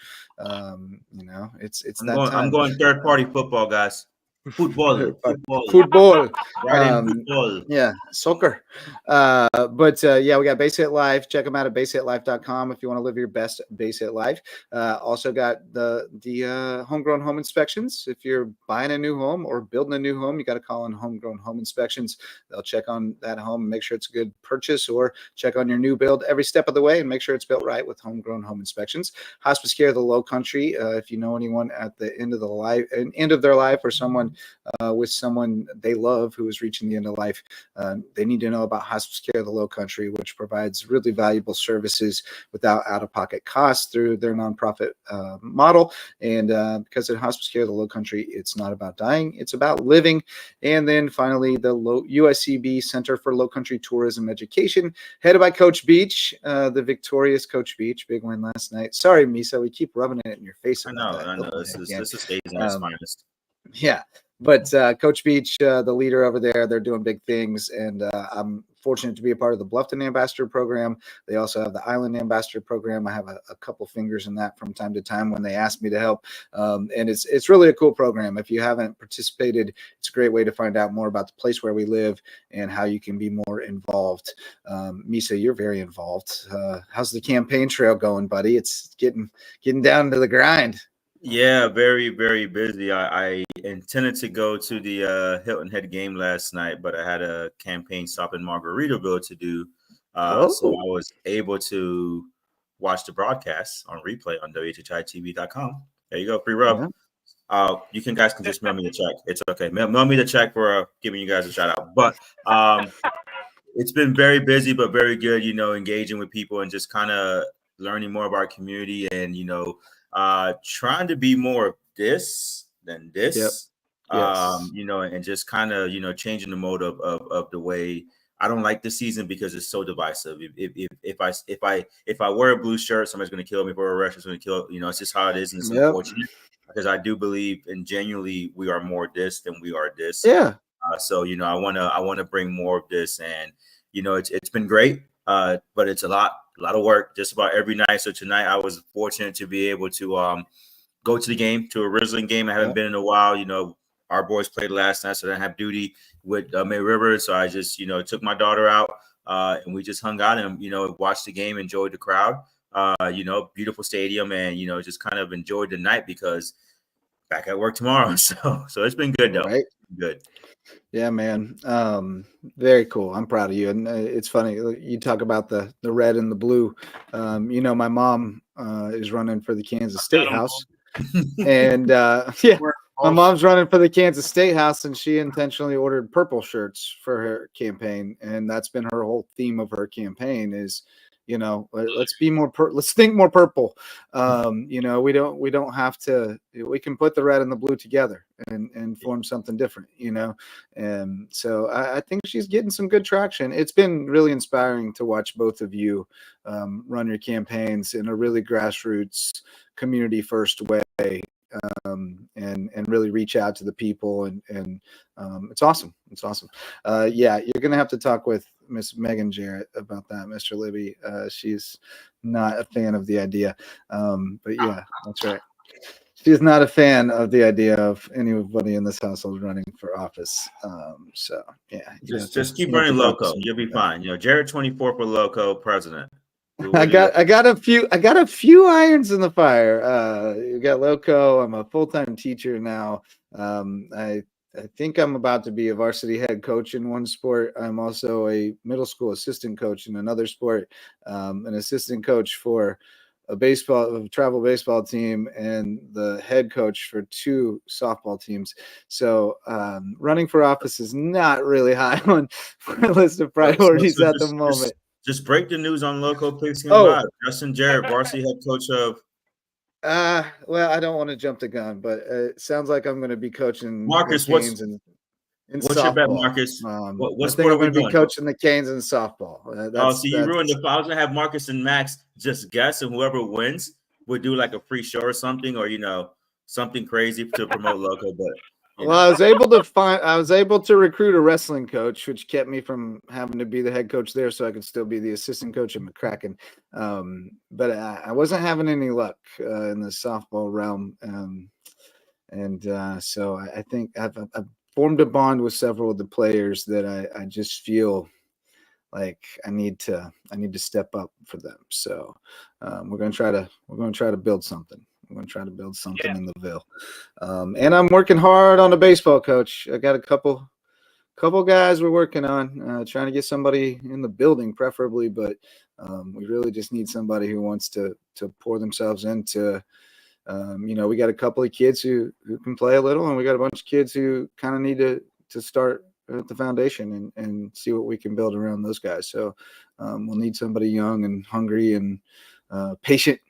It's that time. I'm going third party football, guys. Football, football, Football. right in football. Yeah, soccer. But yeah, we got Base Hit Live. Check them out at basehitlife.com if you want to live your best base hit life. Also got the homegrown home inspections. If you're buying a new home or building a new home, you got to call in homegrown home inspections. They'll check on that home and make sure it's a good purchase, or check on your new build every step of the way and make sure it's built right with homegrown home inspections. Hospice Care of the Low Country. If you know anyone at the end of their life, or someone with someone they love who is reaching the end of life, they need to know about Hospice Care of the Low Country, which provides really valuable services without out-of-pocket costs through their nonprofit model. And because at Hospice Care of the Low Country, it's not about dying, it's about living. And then finally, the USCB Center for Low Country Tourism Education, headed by Coach Beach, the victorious Coach Beach. Big win last night. Sorry, Misa, we keep rubbing it in your face. I know. This is staging its finest. Yeah. But Coach Beach, the leader over there, they're doing big things. And I'm fortunate to be a part of the Bluffton Ambassador Program. They also have the Island Ambassador Program. I have a couple fingers in that from time to time when they ask me to help. And it's really a cool program. If you haven't participated, it's a great way to find out more about the place where we live and how you can be more involved. Misa, you're very involved. How's the campaign trail going, buddy? It's getting down to the grind. Yeah, very, very busy. I intended to go to the Hilton Head game last night, but I had a campaign stop in Margaritaville to do. So I was able to watch the broadcast on replay on WHHITV.com. There you go, free rub. Yeah. You guys can just mail me the check. It's okay. Mail me the check for giving you guys a shout out. But it's been very busy, but very good, engaging with people and just kind of learning more about our community and, trying to be more of this than this. Yep. Yes. And just kind of, changing the mode of the way. I don't like this season because it's so divisive. If I wear a blue shirt, somebody's going to kill me. For a red shirt's going to kill. It's just how it is, and it's unfortunate because I do believe, and genuinely, we are more this than we are this. Yeah. So I want to bring more of this, and it's been great, but it's a lot of work just about every night. So tonight I was fortunate to be able to go to the game, to a Rizzling game. I haven't been in a while. Our boys played last night, so I didn't have duty with May River. So I just took my daughter out and we just hung out and watched the game, enjoyed the crowd. Beautiful stadium, and just kind of enjoyed the night because back at work tomorrow. So it's been good though. Right. Good. Yeah, man. Very cool. I'm proud of you. And it's funny, you talk about the red and the blue. My mom is running for the Kansas State House. And my mom's running for the Kansas State House, and she intentionally ordered purple shirts for her campaign. And that's been her whole theme of her campaign is, let's be more, let's think more purple. We don't have to, we can put the red and the blue together and form something different, And so I think she's getting some good traction. It's been really inspiring to watch both of you run your campaigns in a really grassroots, community first way. And really reach out to the people and it's awesome. It's awesome. You're gonna have to talk with Miss Megan Jarrett about that, Mr. Libby. She's not a fan of the idea. But yeah, that's right. She's not a fan of the idea of anybody in this household running for office. So yeah, just keep running Lowco. You'll be fine. Jarrett 24 for Lowco president. I got a few irons in the fire. You got Lowco. I'm a full-time teacher now. I think I'm about to be a varsity head coach in one sport. I'm also a middle school assistant coach in another sport, an assistant coach for a travel baseball team, and the head coach for 2 softball teams. So running for office is not really high on my list of priorities at the moment. Just break the news on Lowco Pigskin Live. Justin Jarrett, varsity head coach of. Well, I don't want to jump the gun, but it sounds like I'm going to be coaching Marcus. the Canes in what's softball. Your bet, Marcus? I think I'm going to be coaching the Canes in softball. You ruined the. I was going to have Marcus and Max just guess, and whoever wins would do like a free show or something, or something crazy to promote Lowco, but. Well, I was able to recruit a wrestling coach, which kept me from having to be the head coach there, so I could still be the assistant coach at McCracken. But I wasn't having any luck in the softball realm. And so I think I've formed a bond with several of the players that I just feel like I need to step up for them. So we're gonna try to build something. We're gonna try to build something in the Ville. And I'm working hard on a baseball coach. I got a couple guys we're working on, trying to get somebody in the building, preferably, but we really just need somebody who wants to pour themselves into. We got a couple of kids who can play a little, and we got a bunch of kids who kind of need to start at the foundation and see what we can build around those guys. So we'll need somebody young and hungry and patient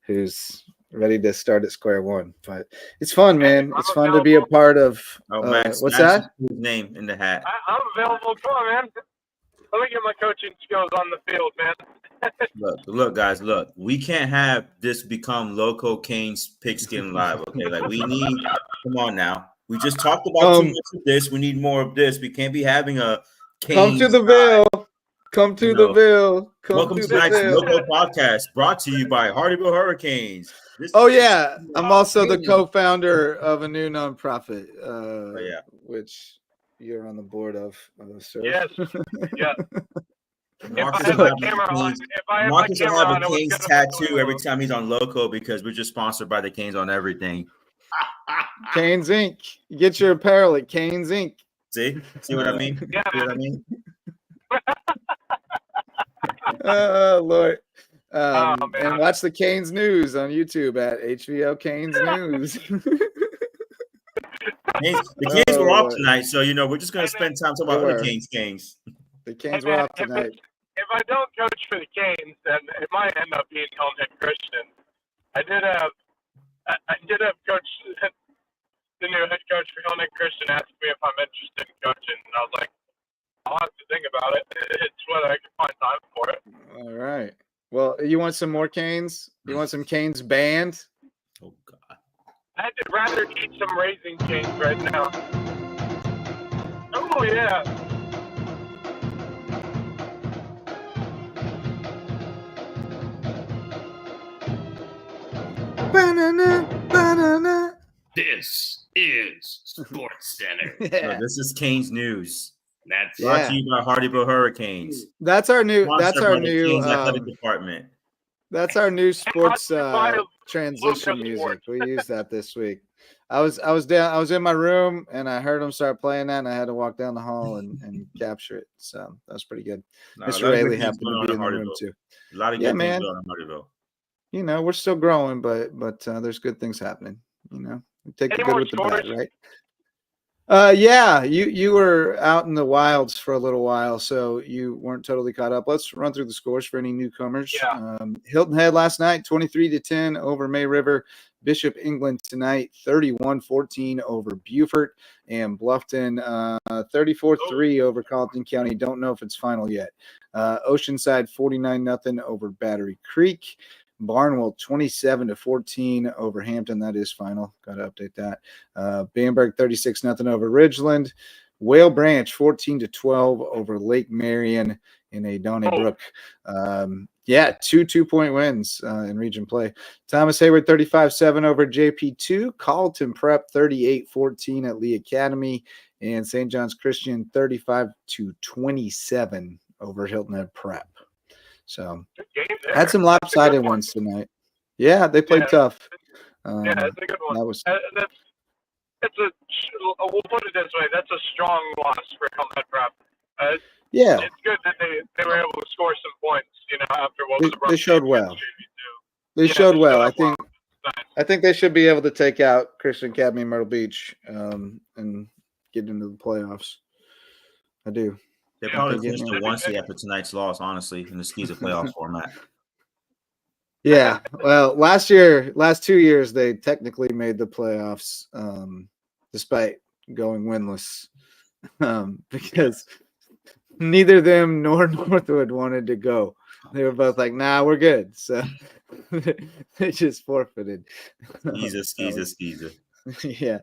who's ready to start at square one. But it's fun, man. It's fun to be a part of. Max, what's Max that? His name in the hat. I'm available. Come on, man. Let me get my coaching skills on the field, man. Look, guys, look. We can't have this become Loco Canes Pigskin Live, okay? Like, we need. Come on now. We just talked about too much of this. We need more of this. We can't be having a Come Canes to the Ville. Come to the Ville. Welcome to tonight's Loco podcast, brought to you by Hardyville Hurricanes. I'm also the co-founder of a new nonprofit, which you're on the board of, sir. Yes. Yeah. Marcus will have a Canes tattoo every time he's on Loco because we're just sponsored by the Canes on everything. Canes Inc. Get your apparel at Canes Inc. See what I mean? Yeah. See what I mean? Oh Lord. And watch the Canes News on YouTube at HVO Canes News. The Canes were off tonight, so we're just gonna spend time talking about the Canes. The Canes were off tonight. If I don't coach for the Canes, then it might end up being Hillhead Christian. I did have coach, the new head coach for Hillhead Christian asked me if I'm interested in coaching, and I was like, I'll have to think about it. It's whether I can find time for it. All right. Well, you want some more Canes? You want some Canes band? Oh God. I'd rather eat some Raising Canes right now. Oh yeah. Banana, banana. This is Sports Center. No, this is Canes News. That's brought to you by Hardyville Hurricanes. That's our new. That's our new athletic department. That's our new sports transition music. We used that this week. I was in my room and I heard them start playing that, and I had to walk down the hall and capture it. So that was pretty good. Mr. Rayleigh happened to be in the room too. A lot of good things going on in Hardyville. We're still growing, but there's good things happening. We take the good with the bad, right? You were out in the wilds for a little while, so you weren't totally caught up. Let's run through the scores for any newcomers. Yeah. Hilton Head last night, 23-10 over May River. Bishop England tonight, 31-14 over Beaufort, and Bluffton, 34-3 over Colleton County. Don't know if it's final yet. Oceanside, 49-0 over Battery Creek. Barnwell 27-14 over Hampton. That is final. Got to update that. Bamberg 36-0 over Ridgeland. Whale Branch 14-12 over Lake Marion in a Donnybrook. 2 2-point wins in region play. Thomas Hayward 35-7 over JP2. Carleton Prep 38-14 at Lee Academy, and St. John's Christian 35-27 over Hilton Head Prep. So had some lopsided ones tonight. Yeah, they played tough. That's a good one. We'll put it this way. That's a strong loss for Hilton Prep. It's good that they were able to score some points. After what was they showed well. They showed well. I think they should be able to take out Christian Academy Myrtle Beach and get into the playoffs. I do. They probably finished the 1 seed after tonight's loss, honestly, in the Skeezer playoff format. Yeah. Well, last 2 years, they technically made the playoffs despite going winless because neither them nor Northwood wanted to go. They were both like, nah, we're good. So they just forfeited. Skeezer. Yeah,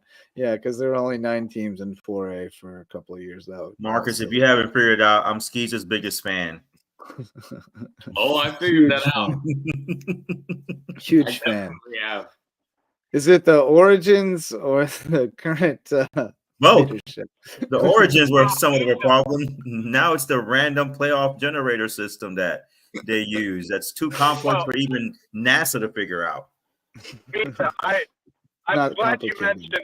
because there were only 9 teams in 4A for a couple of years. Marcus, if you haven't figured it out, I'm Skeezer's biggest fan. Oh, I figured that out. Huge fan. Yeah. Is it the origins or the current Both. leadership? The origins were somewhat of a problem. Now it's the random playoff generator system that they use. That's too complex Well, for even NASA to figure out. Misa, I'm Not glad you complicated.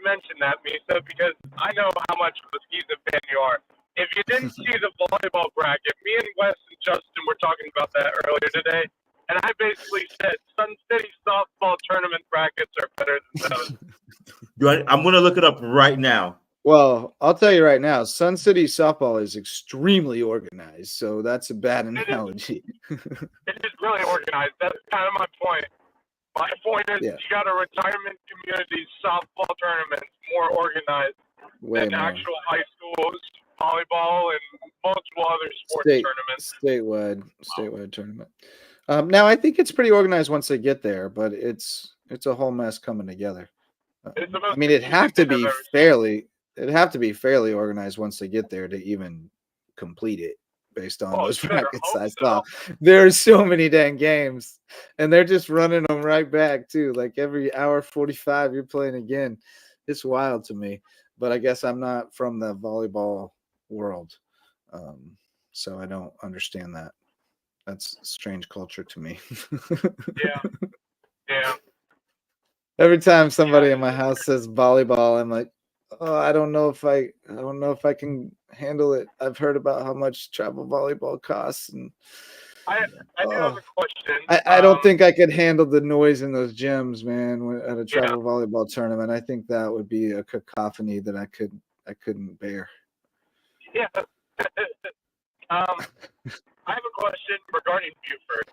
mentioned that, Misa, because I know how much of a Skeeza fan you are. If you didn't see the volleyball bracket, me and Wes and Justin were talking about that earlier today, and I basically said Sun City softball tournament brackets are better than those. I'm going to look it up right now. Well, I'll tell you right now, Sun City softball is extremely organized, so that's a bad analogy. It is really organized. That's kind of my point. My point is, Yeah. you got a retirement community softball tournament more organized Way than more. actual high schools volleyball and multiple other sports tournaments. Statewide tournament. Now I think it's pretty organized once they get there, but it's a whole mess coming together. It's the I most mean, it'd have to confusing thing be fairly organized once they get there to even complete it based on Oh, those you better brackets hope I so. saw. There's so many dang games, and they're just running them right back too. Like every hour 45, you're playing again. It's wild to me, but I guess I'm not from the volleyball world, so I don't understand that. That's strange culture to me. Yeah. Every time somebody Yeah, in my house says volleyball, I'm like, oh, I don't know if I can handle it. I've heard about how much travel volleyball costs, and I do have a question. I don't think I could handle the noise in those gyms, man. At a Yeah. travel volleyball tournament, I think that would be a cacophony that I couldn't bear. Yeah. I have a question regarding Buford.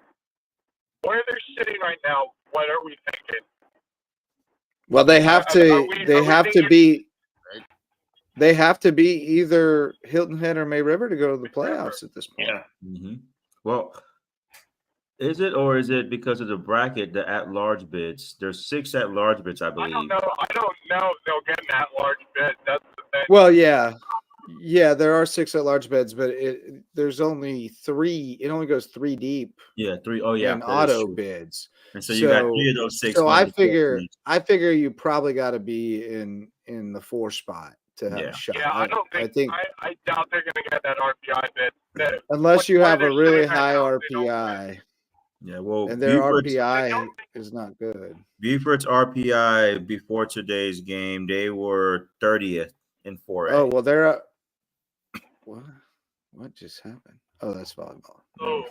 Where they're sitting right now, what are we thinking? Well, they have to. They have to be. Right. They have to be either Hilton Head or May River to go to the playoffs at this point. Yeah. Mm-hmm. Well, is it or is it because of the bracket, the at-large bids? There's 6 at-large bids, I I believe. don't know if they'll get in that large bid. That's the thing. Well, yeah, there are 6 at-large beds, but there's only 3. It only goes 3 deep. Yeah, 3. Oh, yeah. In auto bids. And so you got 3 of those 6. So I going to figure you probably got to be in the 4 spot to have a shot. Yeah, I doubt they're going to get that RPI bid. Unless you have a really sitting right high now, RPI. Yeah, well, And their Buford's RPI is not good. Buford's RPI before today's game, they were 30th in 4A. Oh, well, they're what just happened? Oh, that's volleyball. Oh.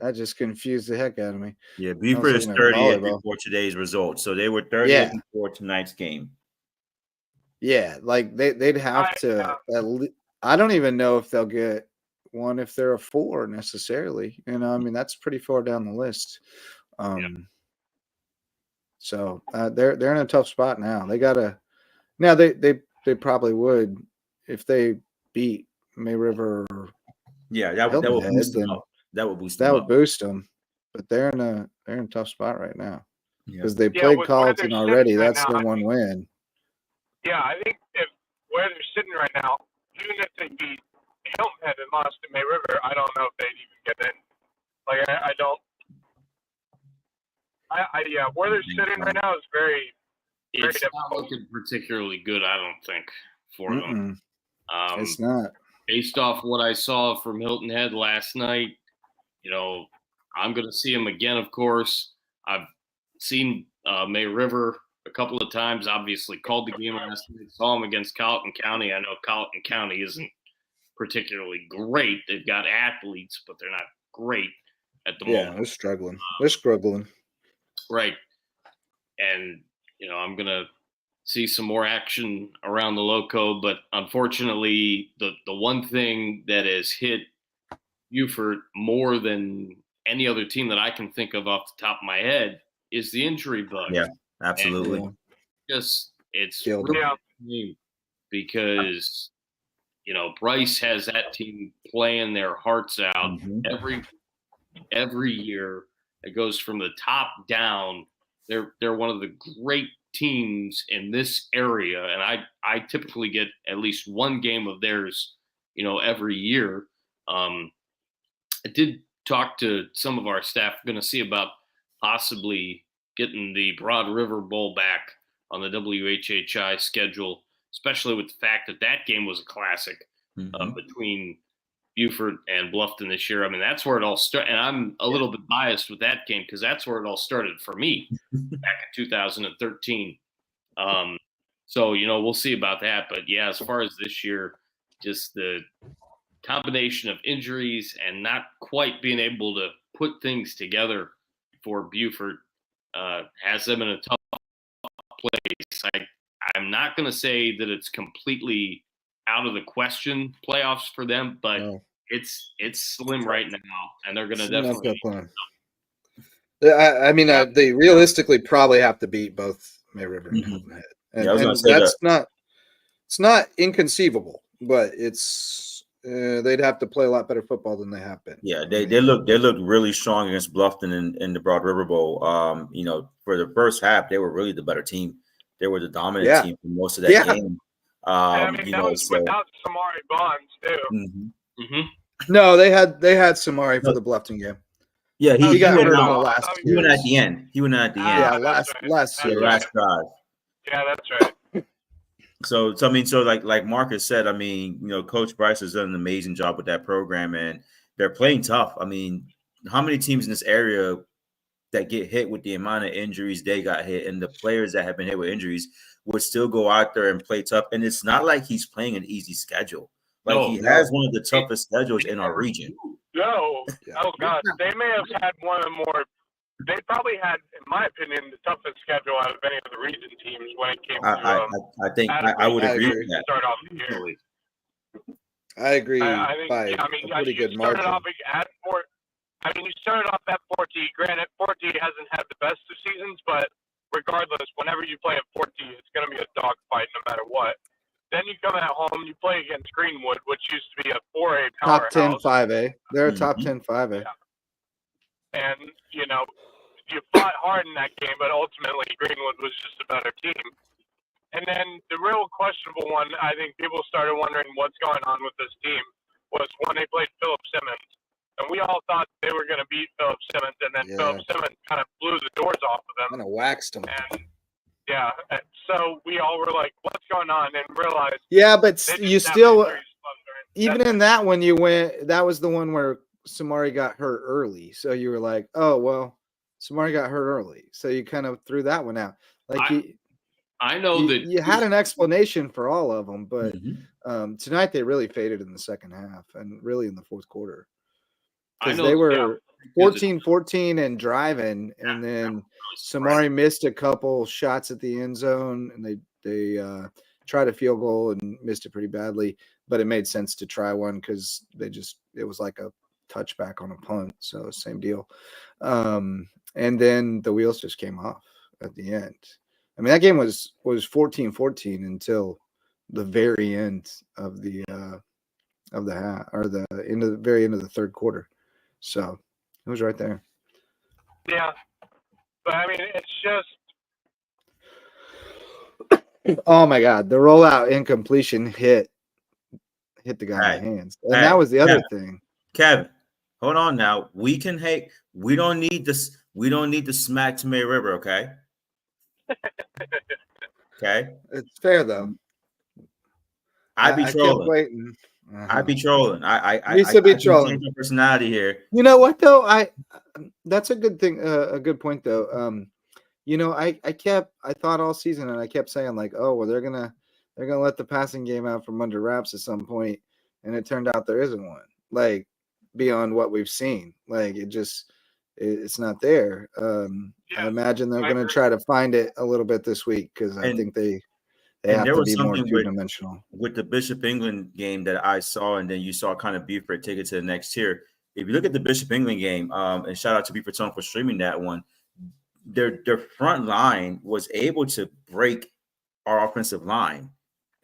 That just confused the heck out of me. Yeah, Buford is 30th before today's results. So they were 30th before tonight's game. Yeah, like they'd have to. I don't even know if they'll get one if they're a 4 necessarily. You know, I mean that's pretty far down the list. So they're in a tough spot now. They gotta. Now they probably would if they beat May River. Yeah, that would boost them up. That would boost them. That would boost them, but they're in a tough spot right now because they Yeah, played Carleton already. That's their one win. Yeah, I think if where they're sitting right now, even if they beat Hilton Head and lost to May River, I don't know if they'd even get in. Like I don't. Yeah, where they're sitting right now is very. It's not looking particularly good, I don't think, for them. It's not. Based off what I saw from Hilton Head last night, you know, I'm going to see them again, of course. I've seen May River a couple of times, obviously called the game last night, saw them against Colleton County. I know Colleton County isn't particularly great. They've got athletes, but they're not great at the moment. Yeah, they're struggling. They're struggling. Right. And, you know, I'm going to see some more action around the Lowco, but unfortunately, the one thing that has hit Buford more than any other team that I can think of off the top of my head is the injury bug. Yeah, absolutely. And it's Killed really because you know Bryce has that team playing their hearts out every year. It goes from the top down. They're one of the great teams in this area, and I typically get at least one game of theirs, you know, every year. I did talk to some of our staff. Going to see about possibly getting the Broad River Bowl back on the WHHI schedule, especially with the fact that that game was a classic between Buford and Bluffton this year. I mean, that's where it all started. And I'm a little bit biased with that game because that's where it all started for me back in 2013. So, we'll see about that. But, yeah, as far as this year, just the combination of injuries and not quite being able to put things together for Buford has them in a tough place. I'm not going to say that it's completely out of the question playoffs for them, but it's slim right now, and they're going to definitely. I mean, they realistically probably have to beat both May River and Hilton Head, and that's not. It's not inconceivable, but it's they'd have to play a lot better football than they have been. Yeah, they looked really strong against Bluffton in the Broad River Bowl. For the first half, they were really the better team. They were the dominant team for most of that game. That was without Samari Bonds too. No, they had Samari for the Bluffton game. Yeah, he got hurt on the last. He went at the end. Yeah, last drive. Yeah, that's right. So like Marcus said, I mean, Coach Bryce has done an amazing job with that program, and they're playing tough. I mean, how many teams in this area that get hit with the amount of injuries they got hit, and the players that have been hit with injuries would still go out there and play tough? And it's not like he's playing an easy schedule. He has one of the toughest schedules in our region. No. Oh, God. They may have had one of the more – they probably had, in my opinion, the toughest schedule out of any of the region teams when it came to I think I would agree with that. Start off the year. I agree I think, by a pretty good margin. You started off at Fort T. Granted, Fort T hasn't had the best of seasons, but regardless, whenever you play at Fort T, it's going to be a dogfight no matter what. Then you come at home, you play against Greenwood, which used to be a 4A powerhouse. Top 10 5A. They're a top 10 5A. Yeah. And, you fought hard in that game, but ultimately Greenwood was just a better team. And then the real questionable one, I think people started wondering what's going on with this team, was when they played Philip Simmons. And we all thought they were going to beat Philip Simmons, and then Philip Simmons kind of blew the doors off of them. Kind of waxed them. And so we all were like, what's going on? And realized. Yeah, but you still, even in that one, that was the one where Samari got hurt early. So you were like, oh, well, Samari got hurt early. So you kind of threw that one out. I know that you had an explanation for all of them, but tonight they really faded in the second half and really in the fourth quarter. Because they were 14-14 and driving, and then Samari missed a couple shots at the end zone, and they tried a field goal and missed it pretty badly. But it made sense to try one because it was like a touchback on a punt, so same deal. And then the wheels just came off at the end. I mean, that game was 14-14 until the very end of the half, or the very end of the third quarter. So it was right there. Yeah, but I mean, it's just. Oh my God, the rollout incompletion hit the guy in the hands, and that was the other thing. Kevin, hold on now. We can hate. We don't need this. We don't need to smack to May River, okay? Okay. It's fair though. I'd be trolling. Waiting. I'd be trolling. I used to be trolling. Personality here. You know what though? That's a good thing. A good point though. I thought all season, and I kept saying like, oh well, they're gonna let the passing game out from under wraps at some point, and it turned out there isn't one. Like beyond what we've seen, like it's not there. I imagine they're going to try to find it a little bit this week because I think they have to be more two-dimensional. With the Bishop England game that I saw, and then you saw kind of Buford take it to the next tier. If you look at the Bishop England game, and shout out to Buford Tone for streaming that one, their front line was able to break our offensive line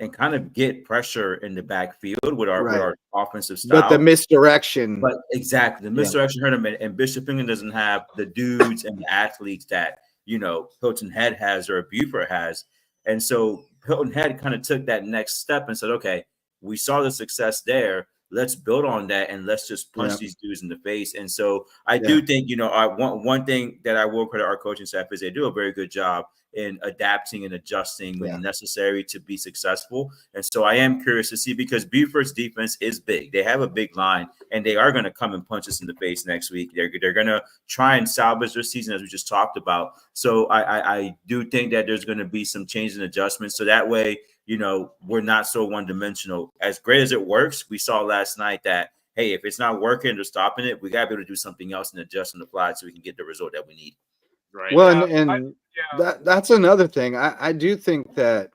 and kind of get pressure in the backfield with our offensive style. But the misdirection. But exactly. The misdirection hurt them. And Bishop England doesn't have the dudes and the athletes that, Hilton Head has or Buford has. And so Hilton Head kind of took that next step and said, okay, we saw the success there. let's build on that and let's just punch Yeah. these dudes in the face. And so I Yeah. do think, one thing that I will credit our coaching staff is they do a very good job in adapting and adjusting when necessary to be successful. And so I am curious to see, because Buford's defense is big. They have a big line, and they are going to come and punch us in the face next week. They're going to try and salvage their season, as we just talked about. So I do think that there's going to be some changes and adjustments. So that way, we're not so one-dimensional. As great as it works, we saw last night that, hey, if it's not working or stopping it, we got to be able to do something else and adjust on the fly so we can get the result that we need. Right. Well, that's another thing. I do think that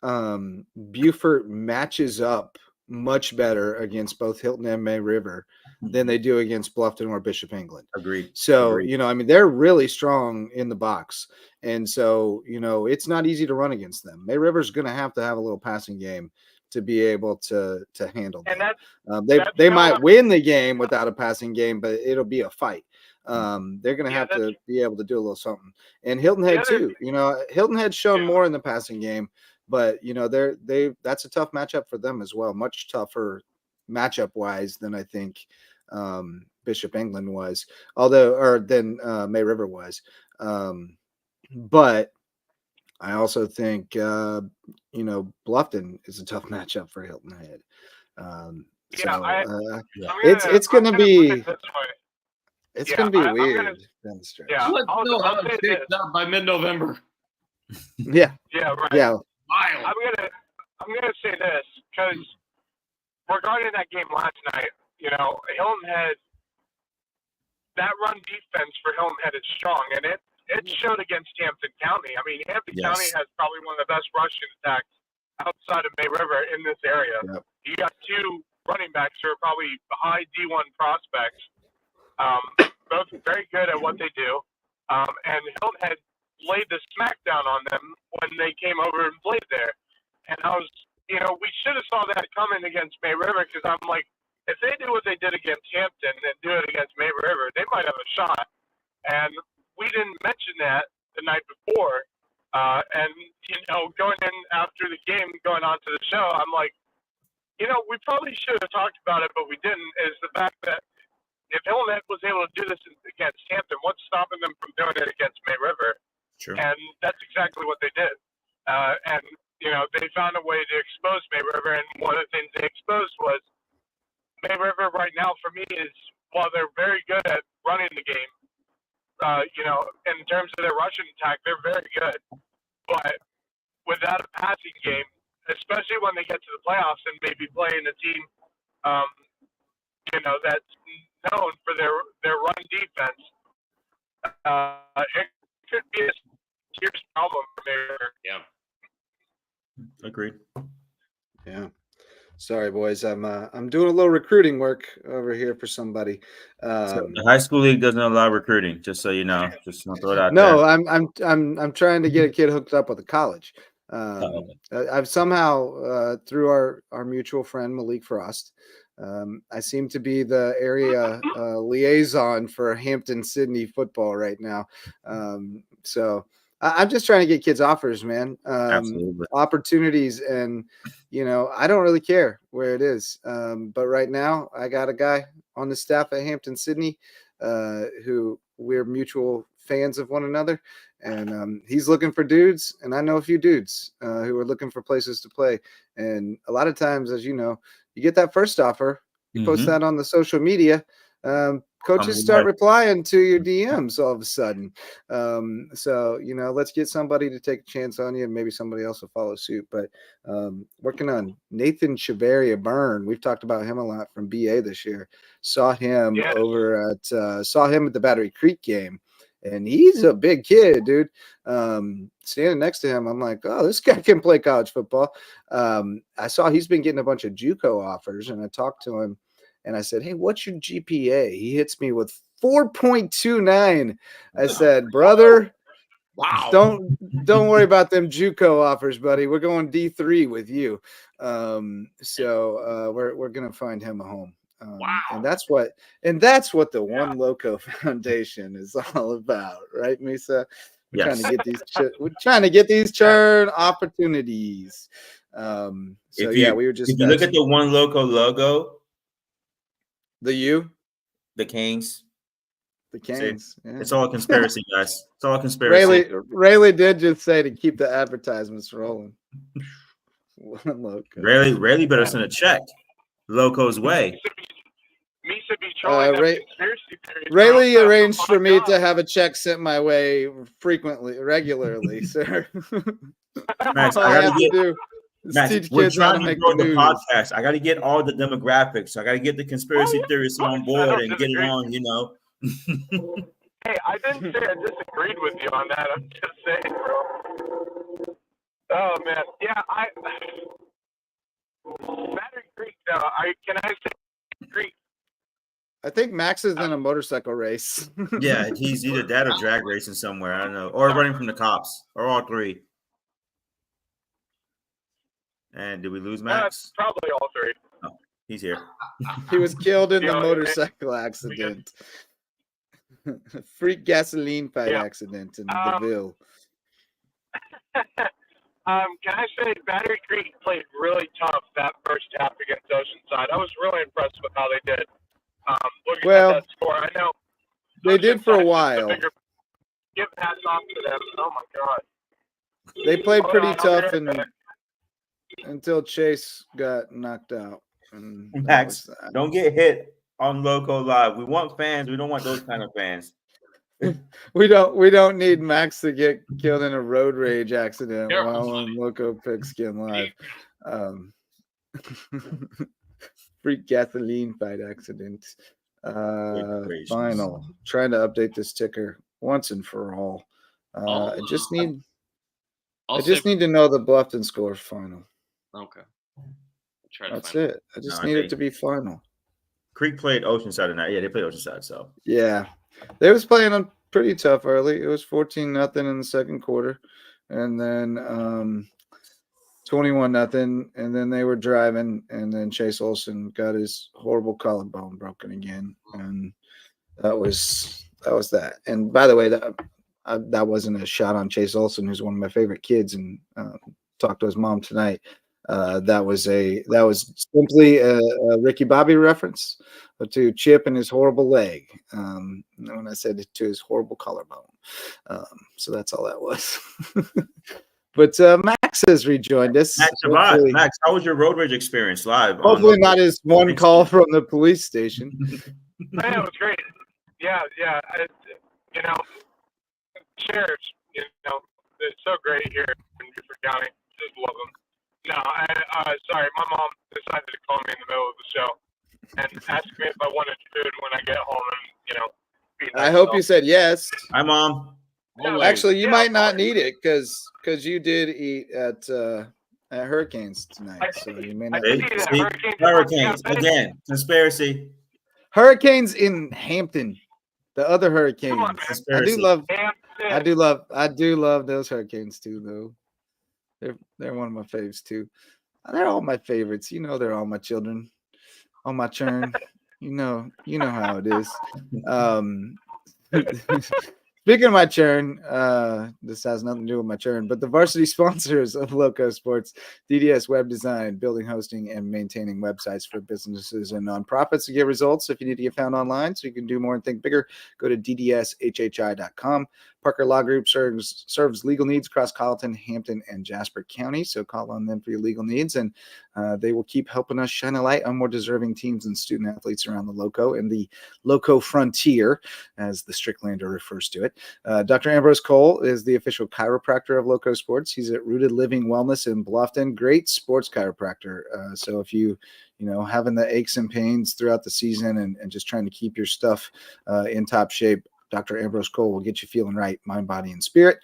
Buford matches up much better against both Hilton and May River than they do against Bluffton or Bishop England. Agreed. So, they're really strong in the box. And so, it's not easy to run against them. May River's going to have a little passing game to be able to handle them. They might win the game without a passing game, but it'll be a fight. They're going to have to be able to do a little something. And Hilton Head too. Hilton Head's shown more in the passing game, but that's a tough matchup for them as well. Much tougher matchup wise than I think Bishop England was, than May River was. But I also think Bluffton is a tough matchup for Hilton Head. It's going to be. It's going to be weird down the stretch. Yeah, I'll say this. By mid-November. Yeah. Yeah, right. Yeah. I'm gonna say this, because regarding that game last night, Hilton Head, that run defense for Hilton Head is strong, and it showed against Hampton County. I mean, Hampton County has probably one of the best rushing attacks outside of May River in this area. Yep. You got two running backs who are probably high D1 prospects, both very good at what they do, and Hilton Head laid the smackdown on them when they came over and played there. And I was, we should have saw that coming against May River, because I'm like, if they do what they did against Hampton and do it against May River, they might have a shot. And we didn't mention that the night before. And going in after the game, going on to the show, I'm like, we probably should have talked about it, but we didn't, is the fact that if Hilton Head was able to do this against Hampton, what's stopping them from doing it against May River? Sure. And that's exactly what they did. And they found a way to expose May River, and one of the things they exposed was May River right now for me is, while they're very good at running the game, in terms of their rushing attack, they're very good. But without a passing game, especially when they get to the playoffs and maybe playing a team, that's known for their run defense, it could be a serious problem for May River. Yeah. Agreed. Yeah. Sorry, boys. I'm doing a little recruiting work over here for somebody. So the high school league doesn't allow recruiting, just so you know. Just want to throw it out no, there. I'm trying to get a kid hooked up with a college. I've somehow through our mutual friend Malik Frost, I seem to be the area liaison for Hampton Sydney football right now. So I'm just trying to get kids offers, man. Absolutely. Opportunities, and I don't really care where it is. But right now, I got a guy on the staff at Hampton Sydney who we're mutual fans of one another, and he's looking for dudes, and I know a few dudes who are looking for places to play. And a lot of times, as you know, you get that first offer, you post that on the social media. Coaches start replying to your DMs all of a sudden. So, let's get somebody to take a chance on you, and maybe somebody else will follow suit. But working on Nathan Chavaria Byrne. We've talked about him a lot from BA this year. Saw him at the Battery Creek game. And he's a big kid, dude. Standing next to him, I'm like, oh, this guy can play college football. I saw he's been getting a bunch of JUCO offers, and I talked to him. And I said, hey, what's your GPA? He hits me with 4.29. I said, brother, wow, don't worry about them JUCO offers, buddy. We're going D3 with you. So we're gonna find him a home. Wow. And that's what the One Lowco Foundation is all about, right, Misa? We're trying to get these churn opportunities. We were just. If you look at the One Lowco logo, The U, The Canes. the Canes. Yeah. It's all a conspiracy, guys. It's all a conspiracy. Rayleigh did just say to keep the advertisements rolling. Loco. Rarely better send a check. Loco's way. Me should be trolling them conspiracy theories. Rayleigh bro. arranged Oh for my me God. to have a check sent my way regularly, sir. Max, All I have to do is teach we're kids how to trying to make grow the the news. podcast. I got to get all the demographics. I got to get the conspiracy theorists on board and get it on, Hey, I didn't say I disagreed with you on that. I'm just saying, bro. Oh man, yeah. Battery Creek, though. Can I say Creek? I think Max is in a motorcycle race. Yeah, he's either that or drag racing somewhere. I don't know. Or running from the cops. Or all three. And did we lose Max? Probably all three. Oh, he's here. He was killed in the Yeah, motorcycle accident. Freak gasoline fight accident in DeVille. Can I say Battery Creek played really tough that first half against Oceanside? I was really impressed with how they did. Looking at that score, I know they did for a while. Give hats off to them. Oh my God. They played pretty tough until Chase got knocked out. And Max, don't get hit on Loco Live. We want fans. We don't want those kind of fans. We don't need Max to get killed in a road rage accident while on Loco Pigskin Live. Freak gasoline fight accident. Final. Trying to update this ticker once and for all. I just need to know the Bluffton score final. Okay. That's it. I just need it to be final. Creek played Oceanside tonight. Yeah, they played Oceanside. So yeah, they was playing them pretty tough early. It was 14-0 in the second quarter, and then 21-0, and then they were driving, and then Chase Olson got his horrible collarbone broken again, and that was that. And by the way, that wasn't a shot on Chase Olson, who's one of my favorite kids, and talked to his mom tonight. That was simply a Ricky Bobby reference to Chip and his horrible leg. When I said to his horrible collarbone, so that's all that was. But Max has rejoined us. Max, how was your road rage experience live? Hopefully, not his one call from the police station. Man, it was great. Yeah. Sheriffs, it's so great here in Beaufort County. Just love them. No, sorry, my mom decided to call me in the middle of the show and ask me if I wanted food when I get home, and I hope you said yes. Hi, Mom. Actually, you might not need it because you did eat at Hurricanes tonight, so you may not. Hurricanes again. Conspiracy. Hurricanes in Hampton. The other Hurricanes. I do love those Hurricanes too, though. They're one of my faves too. They're all my favorites. They're all my children, all my churn. You know how it is. Speaking of my churn, this has nothing to do with my churn, but the varsity sponsors of Lowco Sports, DDS Web Design, building, hosting, and maintaining websites for businesses and nonprofits to get results. If you need to get found online so you can do more and think bigger, go to ddshhi.com. Parker Law Group serves legal needs across Colleton, Hampton, and Jasper County, so call on them for your legal needs, and they will keep helping us shine a light on more deserving teams and student athletes around the Lowco and the Lowco Frontier, as the Stricklander refers to it. Dr. Ambrose Cole is the official chiropractor of Lowco Sports. He's at Rooted Living Wellness in Bluffton. Great sports chiropractor. So if you having the aches and pains throughout the season and just trying to keep your stuff in top shape, Dr. Ambrose Cole will get you feeling right, mind, body, and spirit.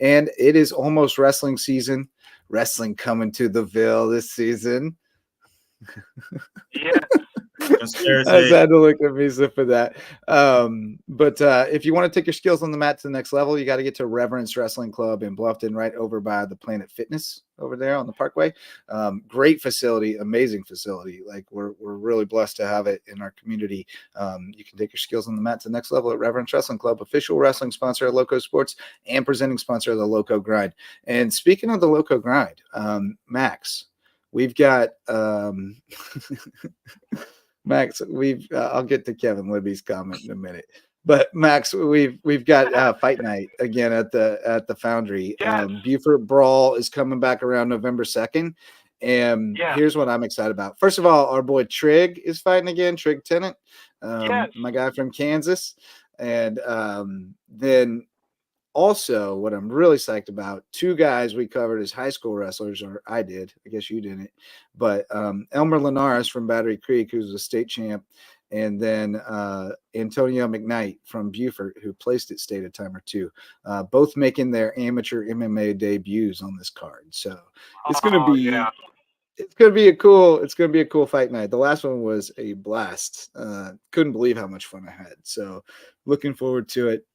And it is almost wrestling season. Wrestling coming to the Ville this season. Yeah. I had to look at Misa for that. But if you want to take your skills on the mat to the next level, you got to get to Reverence Wrestling Club in Bluffton, right over by the Planet Fitness over there on the Parkway. Great facility, amazing facility. Like we're really blessed to have it in our community. You can take your skills on the mat to the next level at Reverence Wrestling Club, official wrestling sponsor of Lowco Sports and presenting sponsor of the Lowco Grind. And speaking of the Lowco Grind, Max, we've got Max, I'll get to Kevin Libby's comment in a minute. But Max, we've got fight night again at the Foundry. Yes. Buford Brawl is coming back around November 2nd. And here's what I'm excited about. First of all, our boy Trig is fighting again, Trig Tennant, my guy from Kansas. And then also what I'm really psyched about, two guys we covered as high school wrestlers, or I did. I guess you didn't. But Elmer Linares from Battery Creek, who's a state champ, and then Antonio McKnight from Beaufort, who placed at State a time or two, both making their amateur MMA debuts on this card. So it's going to be it's going to be a cool fight night. The last one was a blast. Couldn't believe how much fun I had. So looking forward to it.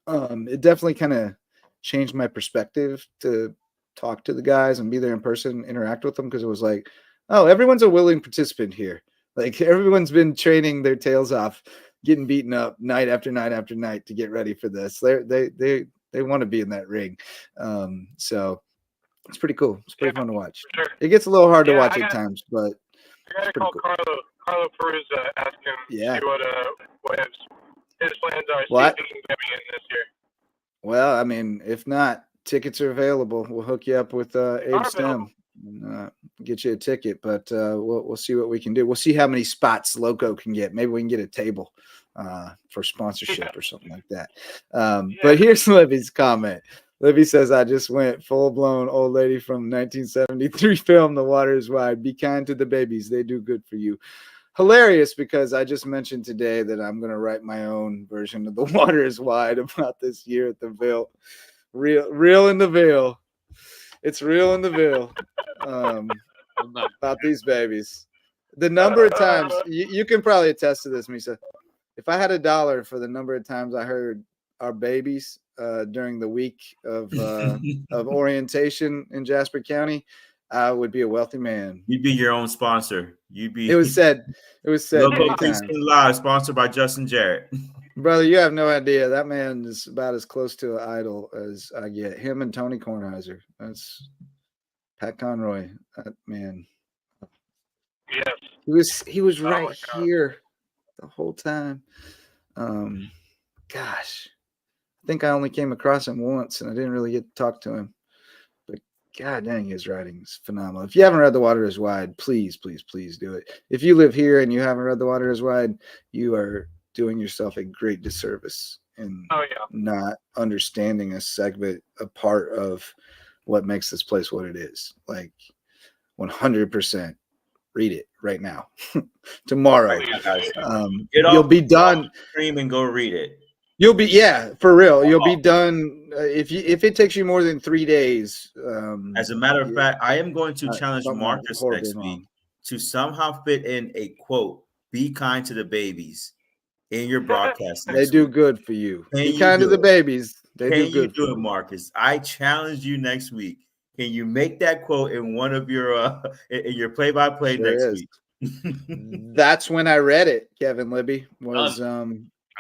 It definitely kind of changed my perspective to talk to the guys and be there in person, interact with them, because it was like, oh, everyone's a willing participant here. Like everyone's been training their tails off, getting beaten up night after night after night to get ready for this. They want to be in that ring. So it's pretty cool. It's pretty fun to watch. Sure. It gets a little hard to watch at times, but I gotta call cool. Carlo Perusa, ask him see what his plans are. See if he can get me in this year. Well, I mean, if not, tickets are available. We'll hook you up with Abe Stem. And, get you a ticket, but we'll see what we can do. We'll see how many spots Lowco can get. Maybe we can get a table for sponsorship or something like that. But here's Libby's comment. Libby says, I just went full-blown old lady from 1973 film, The Water is Wide. Be kind to the babies. They do good for you. Hilarious, because I just mentioned today that I'm going to write my own version of The Water is Wide about this year at the Ville. Real in the Ville. It's real in the Ville. About these babies. The number of times you can probably attest to this, Misa. If I had $1 for the number of times I heard our babies during the week of orientation in Jasper County, I would be a wealthy man. You'd be your own sponsor. You'd be. It was said. Lowco Pigskin Live, sponsored by Justin Jarrett. Brother, you have no idea. That man is about as close to an idol as I get. Him and Tony Kornheiser. That's Pat Conroy. That man. Yes. He was right here the whole time. Gosh. I think I only came across him once and I didn't really get to talk to him. But god dang, his writing is phenomenal. If you haven't read The Water is Wide, please, please, please do it. If you live here and you haven't read The Water is Wide, you are doing yourself a great disservice in not understanding a part of what makes this place what it is. Like 100% read it right now. Tomorrow. You'll be done. Stream and go read it. You'll be for real. You'll be done if it takes you more than 3 days. As a matter of fact, I am going to challenge Marcus next week to somehow fit in a quote, "Be kind to the babies," in your broadcast. They do good for you. Be kind to the babies. They do good. Can you do it, Marcus? I challenge you next week. Can you make that quote in one of your in your play-by-play next week? That's when I read it, Kevin Libby, was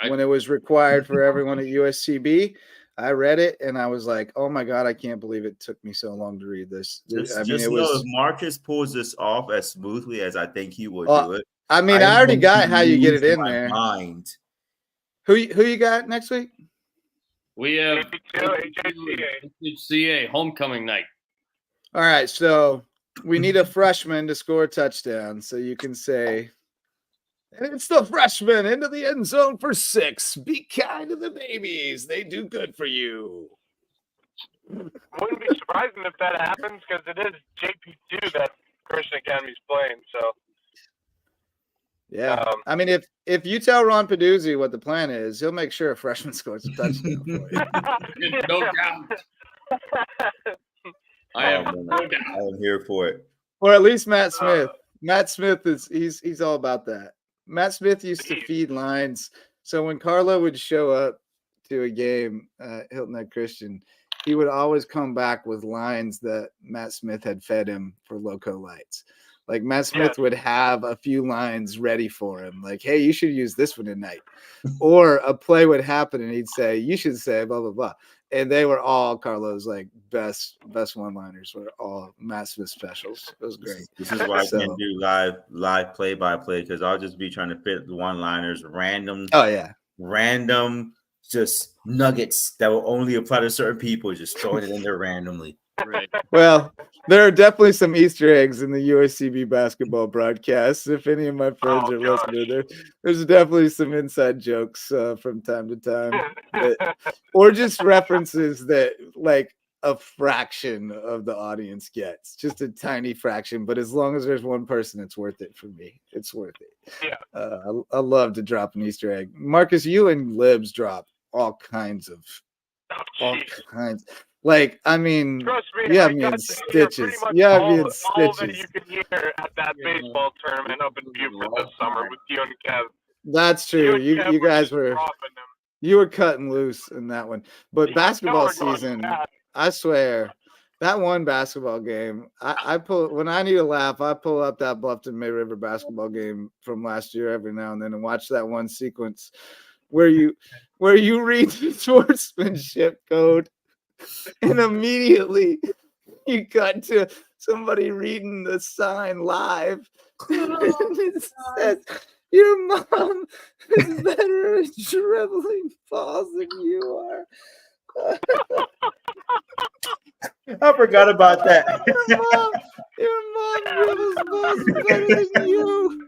when it was required for everyone at USCB. I read it and I was like, oh my God, I can't believe it took me so long to read this. If Marcus pulls this off as smoothly as I think he would do it. I mean, I already got how you get it in there. Mind. Who you got next week? We have HHCA homecoming night. All right, so we need a freshman to score a touchdown. So you can say, and it's the freshman into the end zone for 6. Be kind to the babies. They do good for you. Wouldn't be surprising if that happens, because it is JP2 that Christian Academy's playing. So, yeah. I mean, if you tell Ron Peduzzi what the plan is, he'll make sure a freshman scores a touchdown for you. No doubt. I am here for it. Or at least Matt Smith. Matt Smith he's all about that. Matt Smith used to feed lines. So when Carlo would show up to a game at Hilton Head Christian, he would always come back with lines that Matt Smith had fed him for Lowco Lights. Like Matt Smith would have a few lines ready for him. Like, hey, you should use this one tonight. Or a play would happen and he'd say, you should say blah, blah, blah. and they were all Carlos like best one-liners were all Matt Smith specials. It was great. This is why I So- can't do live play-by-play because I'll just be trying to fit the one-liners, random, just nuggets that will only apply to certain people, just throwing it in there randomly. Right. Well, there are definitely some Easter eggs in the USCB basketball broadcasts. If any of my friends Oh, are gosh. listening, there's definitely some inside jokes from time to time, or just references that like a fraction of the audience gets, just a tiny fraction. But as long as there's one person, it's worth it for me. It's worth it. Yeah. I love to drop an Easter egg. Marcus, you and Libs drop all kinds of Oh, jeez. kinds. Like, I mean, Trust me, yeah, I me got in to hear pretty stitches. much Yeah, all, me in all that stitches. you could hear at that baseball tournament up in Buford this summer with you and Kev. That's true. and You Kev you guys just were dropping them. you were cutting loose in that one. But Yeah, basketball we're going season, mad. I swear, that one basketball game, I pull when I need a laugh, I pull up that Bluffton May River basketball game from last year every now and then and watch that one sequence where you read the sportsmanship code and immediately you cut to somebody reading the sign live. And it says, your mom is better at dribbling balls than you are. I forgot about that. Your mom dribbles balls better than you.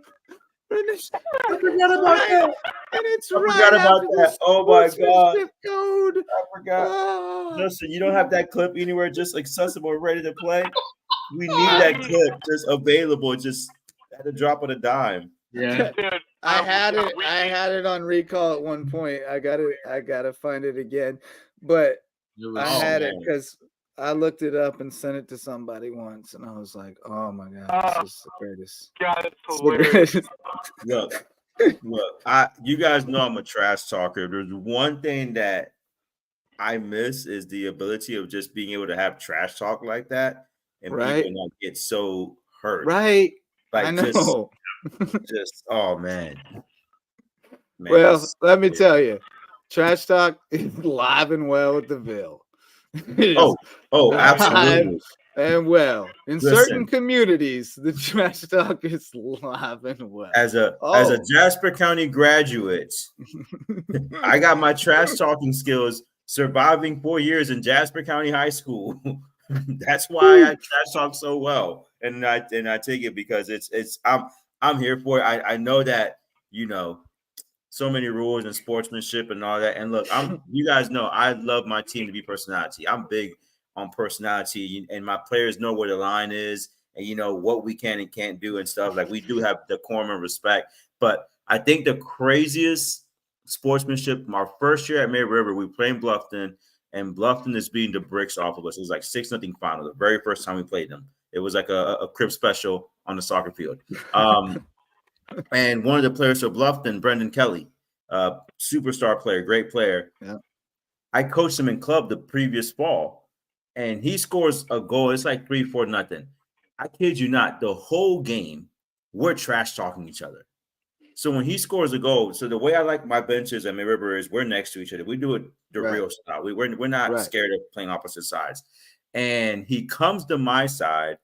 And it's, I forgot about that. and it's I right forgot about after the that. Oh my God. sportsmanship code. I forgot. Oh. Justin, you don't have that clip anywhere just accessible, ready to play? We need that clip just available, just at the drop of a dime. Yeah. Dude, I had it. we- I had it on recall at one point. I gotta find it again. But I had it because I looked it up and sent it to somebody once, and I was like, "Oh my god, this is the greatest!" God, it's It's the hilarious. greatest. Look, you guys know I'm a trash talker. There's one thing that I miss is the ability of just being able to have trash talk like that, and Right. people not get so hurt. Right. Like I know. just oh man. Well, it's- let me tell you, trash talk is live and well with the Ville. It is Oh, live absolutely. and well. In Listen. certain communities, the trash talk is live and well. As a Jasper County graduate, I got my trash talking skills surviving 4 years in Jasper County High School. That's why I trash talk so well, and I take it because it's I'm here for it. I know that so many rules and sportsmanship and all that. And look, you guys know I love my team to be personality. I'm big on personality, and my players know where the line is and what we can and can't do and stuff. Like we do have decorum and respect. But I think the craziest sportsmanship, my first year at May River, we played Bluffton, and Bluffton is beating the bricks off of us. It was like 6-0 final, the very first time we played them. It was like a crib special on the soccer field. And one of the players of Bluffton, Brendan Kelly, superstar player, great player. Yeah. I coached him in club the previous fall, and he scores a goal. It's like 3-4-0. I kid you not, the whole game, we're trash talking each other. So when he scores a goal, so the way I like my benches at May River is we're next to each other. We do it the real style. We're not scared of playing opposite sides. And he comes to my side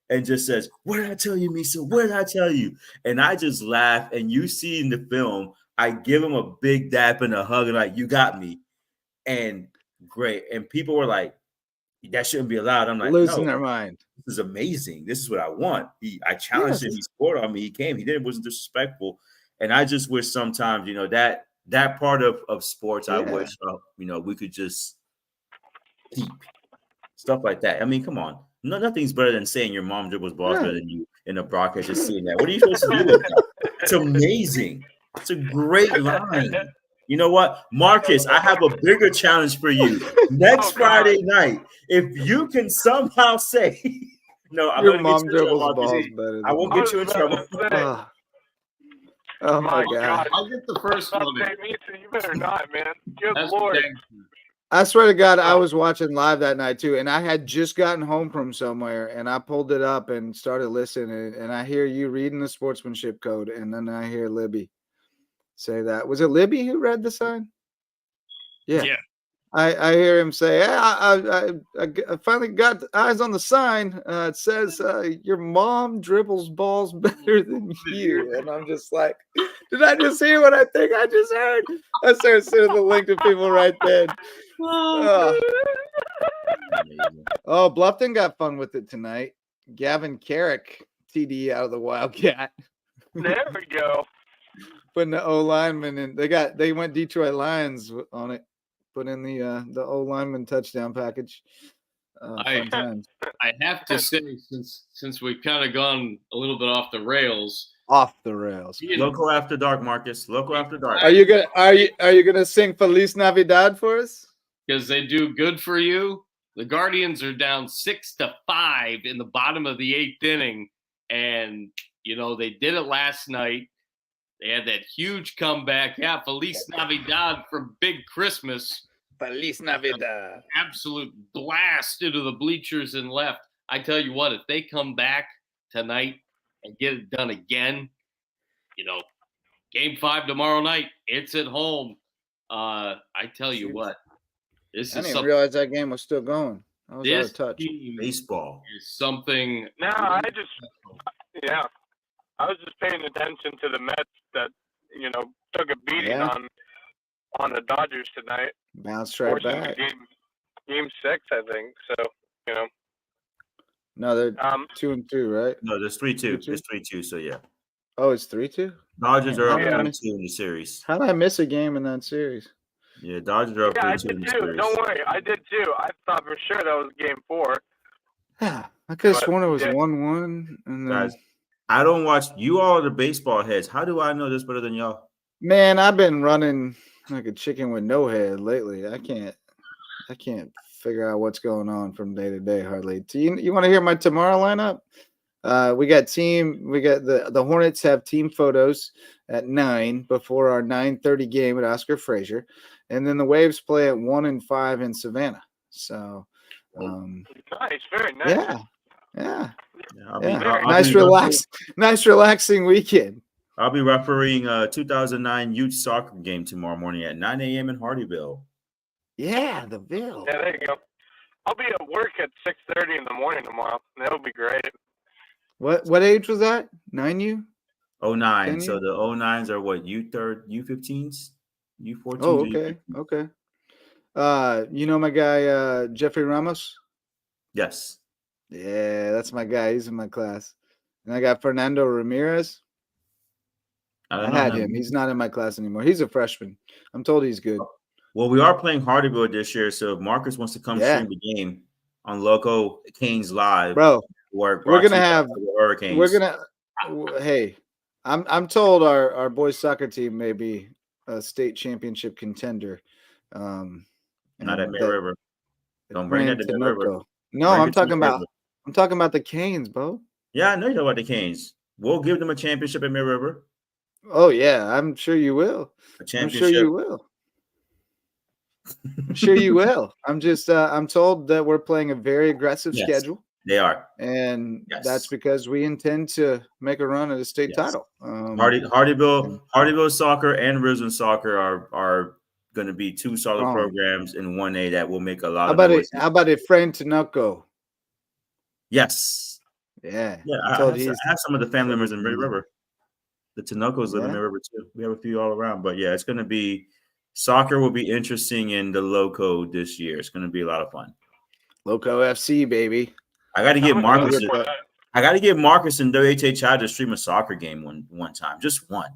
and just says, "What did I tell you, Misa? What did I tell you?" And I just laugh. And you see in the film, I give him a big dap and a hug and like, "You got me." And great. And people were like, "That shouldn't be allowed." I'm like, losing no, their mind. this is amazing. This is what I want. I challenged him. He scored on me. He came. He didn't. Wasn't disrespectful. And I just wish sometimes, that part of sports, I wish, we could just keep stuff like that. I mean, come on. Nothing's better than saying your mom dribbles balls better than you in a broadcast. Just seeing that. What are you supposed to do with that? It's amazing. It's a great line. You know what, Marcus? I have a bigger challenge for you. Next Friday night, if you can somehow say, "No, I'm Your going to mom get you in dribbles trouble, balls Marcus. better than I won't get you in trouble." Oh my god. I'll get the first one. You better not, man. Good That's Lord. dang- I swear to God, I was watching live that night too, and I had just gotten home from somewhere, and I pulled it up and started listening, and I hear you reading the sportsmanship code, and then I hear Libby say that. Was it Libby who read the sign? Yeah. I hear him say, I finally got eyes on the sign. It says your mom dribbles balls better than you. And I'm just like, did I just hear what I think I just heard? I started sending the link to people right then. Oh, Bluffton got fun with it tonight. Gavin Carrick, TD out of the Wildcat. There we go. Putting the O lineman in. They went Detroit Lions on it. Put in the O lineman touchdown package. Fun times. I have to say, since we've kind of gone a little bit off the rails. Off the rails. Loco after dark, Marcus. Loco after dark. Are you gonna sing Feliz Navidad for us? Because they do good for you. The Guardians are down 6-5 in the bottom of the 8th inning, and they did it last night. They had that huge comeback. Yeah, Feliz Navidad for Big Christmas. Feliz Navidad. Absolute blast into the bleachers and left. I tell you what, if they come back tonight and get it done again, Game 5 tomorrow night, it's at home. I tell you what, this I is didn't realize that game was still going. I was out of touch. Baseball is something. No, I was just paying attention to the Mets that took a beating on the Dodgers tonight. Bounced right back. Game 6, I think. So No, they're 2-2, right? No, there's 3-2. It's 3-2. So yeah. Oh, it's 3-2. Dodgers are up 3-2 Yeah. in the series. How did I miss a game in that series? Yeah, Dodgers are up 3-2 I in did the too. series. Don't worry, I did too. I thought for sure that was Game 4. Yeah, I could have But, sworn it was yeah. 1-1. And then, Guys, I don't watch. You all are the baseball heads. How do I know this better than y'all? man, I've been running like a chicken with no head lately. I can't figure out what's going on from day to day hardly. You want to hear my tomorrow lineup? We got the Hornets have team photos at 9 before our 9:30 game at Oscar Frazier, and then the Waves play at 1 and 5 in Savannah. So, Nice, very nice. yeah. I'll Nice relaxing weekend. I'll be refereeing a 2009 youth soccer game tomorrow morning at 9 a.m. in Hardyville. Yeah, the Ville. Yeah, there you go. I'll be at work at 6:30 in the morning tomorrow. That'll be great. What age was that? 9U? 09. Can So you? the 09s are what? U15s? U14s? Oh, or okay. U15s? Okay. You know my guy Jeffrey Ramos? Yes. Yeah, that's my guy. He's in my class. And I got Fernando Ramirez. I had him. He's not in my class anymore. He's a freshman. I'm told he's good. Well, we are playing Hardyville this year, so if Marcus wants to come stream the game on Loco Canes Live, bro, we're gonna have Hurricanes. We're gonna. Hey, I'm told our boys soccer team may be a state championship contender. Not at Mid River. Don't bring that to Mid River. No, I'm talking about the Canes, bro. Yeah, I know you know about the Canes. We'll give them a championship at Mid River. Oh yeah, I'm sure you will. A championship. I'm sure you will. I'm sure you will. I'm just I'm told that we're playing a very aggressive schedule. They are. And that's because we intend to make a run at a state title. Hardyville soccer and Risen soccer are going to be two solid programs in 1A that will make a lot of noise. How about a friend Tinoco? Yes. Yeah. Yeah, I have some of the family members in Mid River. The Tinocos live in Mid River too. We have a few all around. But yeah, it's going to be soccer will be interesting in the Loco this year. It's going to be a lot of fun. Loco FC, baby. I got to get Marcus. I got to get Marcus and WHHI to stream a soccer game one time. Just one.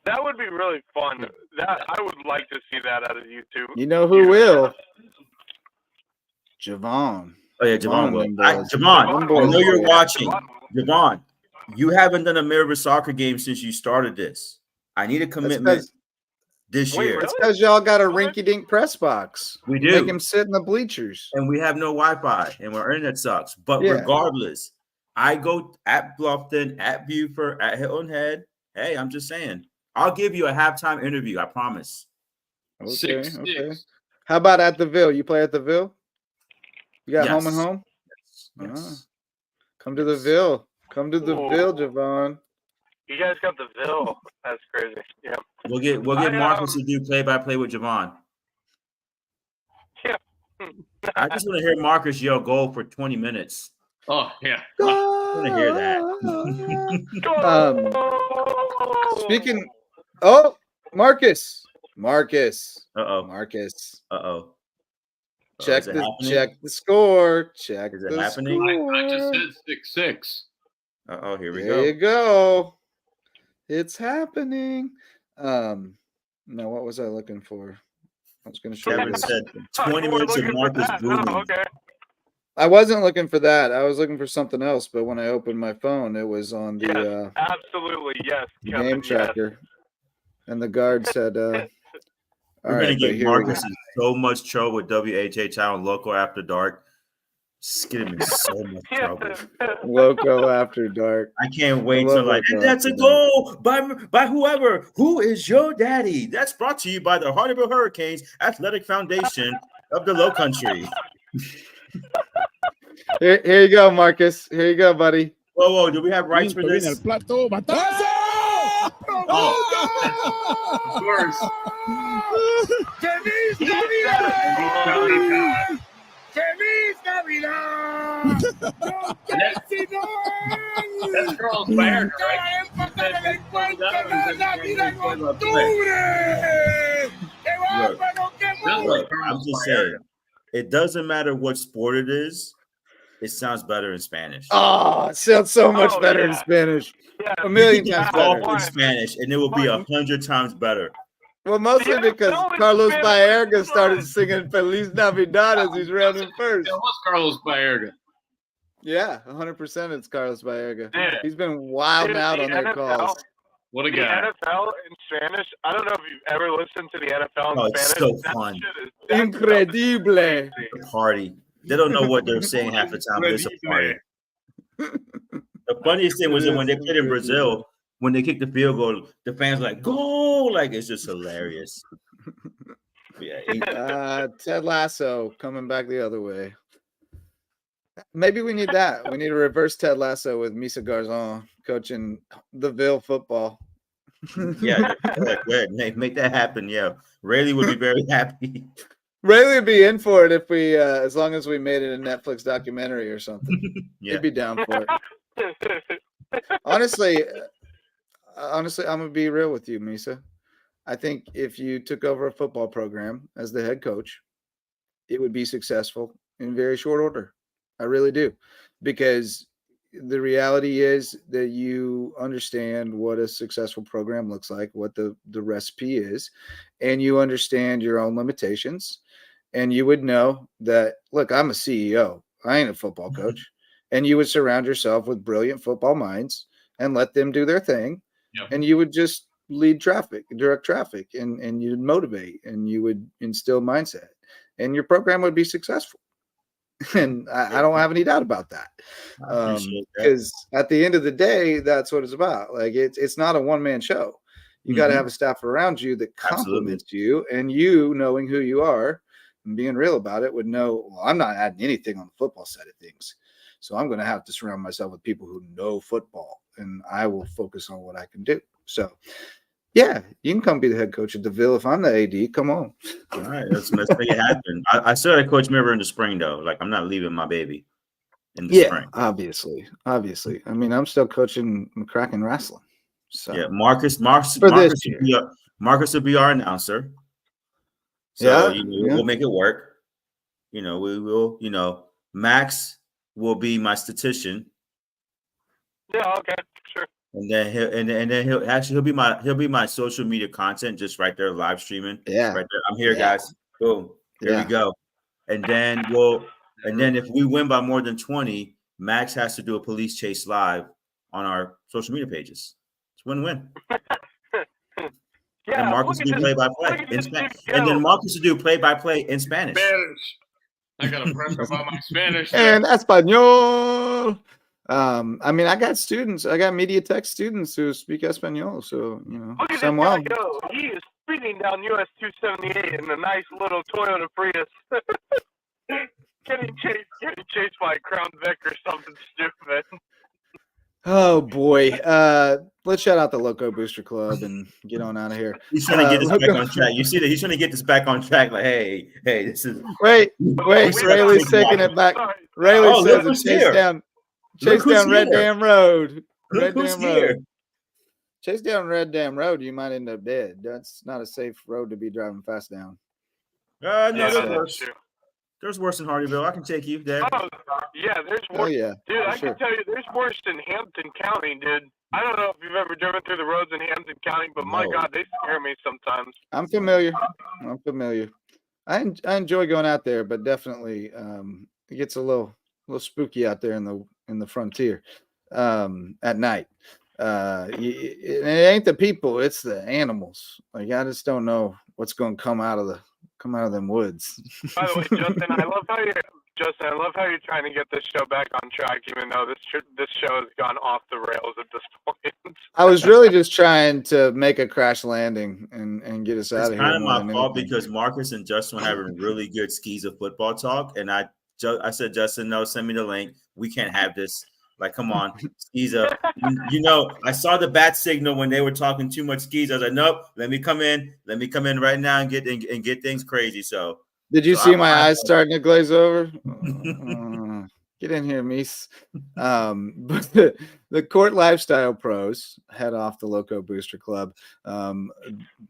That would be really fun. I would like to see that out of YouTube. You know who will? Javon. Oh yeah, Javon will. Javon, I know you're watching. Javon, you haven't done a Mid River soccer game since you started this. I need a commitment this year. It's because y'all got a rinky-dink press box. We do. Make him sit in the bleachers. And we have no Wi-Fi, and our internet sucks. But regardless, I go at Bluffton, at Buford, at Hilton Head. Hey, I'm just saying. I'll give you a halftime interview. I promise. Okay. How about at the Ville? You play at the Ville? You got home and home? Yes. Come to the Ville. Come to the Ville, Javon. You guys got the Ville. That's crazy. Yeah. We'll get Marcus to do play-by-play with Javon. I just want to hear Marcus yell "goal" for 20 minutes. Oh yeah. I want to hear that. Speaking. Oh, Marcus. Uh-oh. Check Is it the happening? score. Check Is it the happening? I just score. said 6-6. Here we There you go. go. It's happening. Now what was I looking for? I was going to show Kevin you. said You 20 were minutes of looking for Marcus that. booming. Oh, okay. I wasn't looking for that. I was looking for something else. But when I opened my phone, it was on the Yes, absolutely. Yes, Kevin, game tracker, and the guard said, "All We're going right, to but get here we Marcus go." in so much trouble with WHHI on Local After Dark. It's getting me so much trouble. Loco After Dark. I can't I wait love till like, Loco and that's a After Dark. goal by whoever. Who is your daddy? That's brought to you by the Hardyville Hurricanes Athletic Foundation of the Low Country. Here you go, Marcus. Here you go, buddy. Whoa, do we have rights for this? Of course. That's Carlos Baird, Look, I'm just saying, it doesn't matter what sport it is. It sounds better in Spanish. Oh, it sounds so much better in Spanish. Yeah. A million You can times golf better. in Spanish, and it will be 100 times better. Well, mostly Yeah, because no, it's Carlos been Baerga fun. started singing Feliz Navidad as he's running first. That was Carlos Baird. Yeah, 100% it's Carlos Baerga. Yeah. He's been wilding out on their calls. What a The guy. NFL in Spanish. I don't know if you've ever listened to the NFL in Oh, it's Spanish. so That fun. shit is- that stuff is Incredible. crazy. The party. They don't know what they're saying half the time, but it's a party. The funniest thing was that when they played in Brazil, when they kicked the field goal, the fans were like, "Goal!" Like, it's just hilarious. Yeah, Ted Lasso coming back the other way. Maybe we need that. We need a reverse Ted Lasso with Misa Garzon coaching the Ville football. yeah, good. Make that happen. Yeah, Rayleigh would be very happy. Rayleigh would be in for it if we, as long as we made it a Netflix documentary or something. Yeah, He'd be down for it. Honestly, I'm gonna be real with you, Misa. I think if you took over a football program as the head coach, it would be successful in very short order. I really do, because the reality is that you understand what a successful program looks like, what the recipe is, and you understand your own limitations. And you would know that, look, I'm a CEO. I ain't a football coach. And you would surround yourself with brilliant football minds and let them do their thing. Yep. And you would just lead traffic, direct traffic, and you'd motivate and you would instill mindset. And your program would be successful. And I don't have any doubt about that. I appreciate that. Because at the end of the day, that's what it's about. Like it's not a one-man show. You got to have a staff around you that complements you, and you knowing who you are and being real about it would know, well, I'm not adding anything on the football side of things. So I'm going to have to surround myself with people who know football, and I will focus on what I can do. So yeah, you can come be the head coach at the Ville if I'm the AD. Come on. All right, let's make it happen. I still got to coach River in the spring, though. Like, I'm not leaving my baby in the spring. Obviously. I mean, I'm still coaching McCracken wrestling. So Yeah, Marcus will be our announcer. So we'll make it work. We will. Max will be my statistician. Yeah. Okay. Sure. And then he'll be my social media content, just right there live streaming. Yeah. Right there. I'm here, guys. Boom. There we go. And then if we win by more than 20, Max has to do a police chase live on our social media pages. It's win-win. Yeah, and Marcus will do play-by-play in Spanish. And then Marcus will do play-by-play in Spanish. I got to prep about my Spanish. And Espanol. I mean, I got media tech students who speak Espanol, so Look at Samuel. this guy go. He is speeding down US 278 in a nice little Toyota Prius. getting chased by a Crown Vic or something stupid. Oh boy. Let's shout out the Loco Booster Club and get on out of here. He's trying to get this back Loco- on track. You see that he's trying to get this back on track. Like, hey, this is Wait, we still gotta Rayleigh's take taking back. it back. Sorry. Rayleigh Oh, look says who's chase here. down Look who's Red here. Dam Road. Look Red who's Dam here. Road. Chase down Red Dam Road, you might end up dead. That's not a safe road to be driving fast down. No, Yeah, there's that's worse. true. There's worse than Hardyville. I can take you there. Oh, yeah, there's Oh worse. yeah. Dude, for I sure. can tell you there's worse than Hampton County, dude. I don't know if you've ever driven through the roads in Hampton County, but my No. God, they scare me sometimes. I'm familiar. I enjoy going out there, but definitely it gets a little spooky out there in the frontier at night. It ain't the people, it's the animals. Like I just don't know what's going to come out of them woods. By the way, Justin, I love how you're trying to get this show back on track, even though this show has gone off the rails at this point. I was really just trying to make a crash landing and get us out It's of here. kind of more my than fault anything. because Marcus and Justin were having really good skis of football talk, and I said, Justin, no, send me the link. We can't have this. Like, come on, skis up. I saw the bat signal when they were talking too much skis. I was like, nope, let me come in right now and get things crazy. So, Did you see my eyes starting to glaze over? Get in here, Mies. But the Court Lifestyle Pros head off the Loco Booster Club.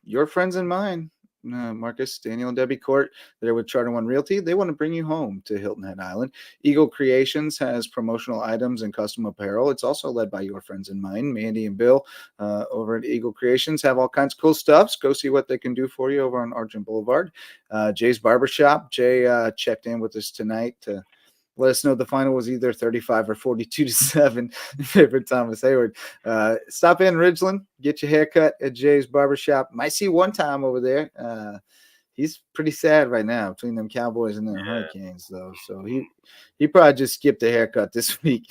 Your friends and mine, Marcus, Daniel, and Debbie Court, they're with Charter One Realty. They want to bring you home to Hilton Head Island. Eagle Creations has promotional items and custom apparel. It's also led by your friends and mine, Mandy and Bill, over at Eagle Creations. Have all kinds of cool stuffs. Go see what they can do for you over on Argent Boulevard. Jay's Barbershop. Jay checked in with us tonight to let us know the final was either 35 or 42-7 in favor of Thomas Hayward. Stop in Ridgeland, get your haircut at Jay's Barbershop. Might see one time over there. He's pretty sad right now between them Cowboys and them Hurricanes, though. So he probably just skipped a haircut this week.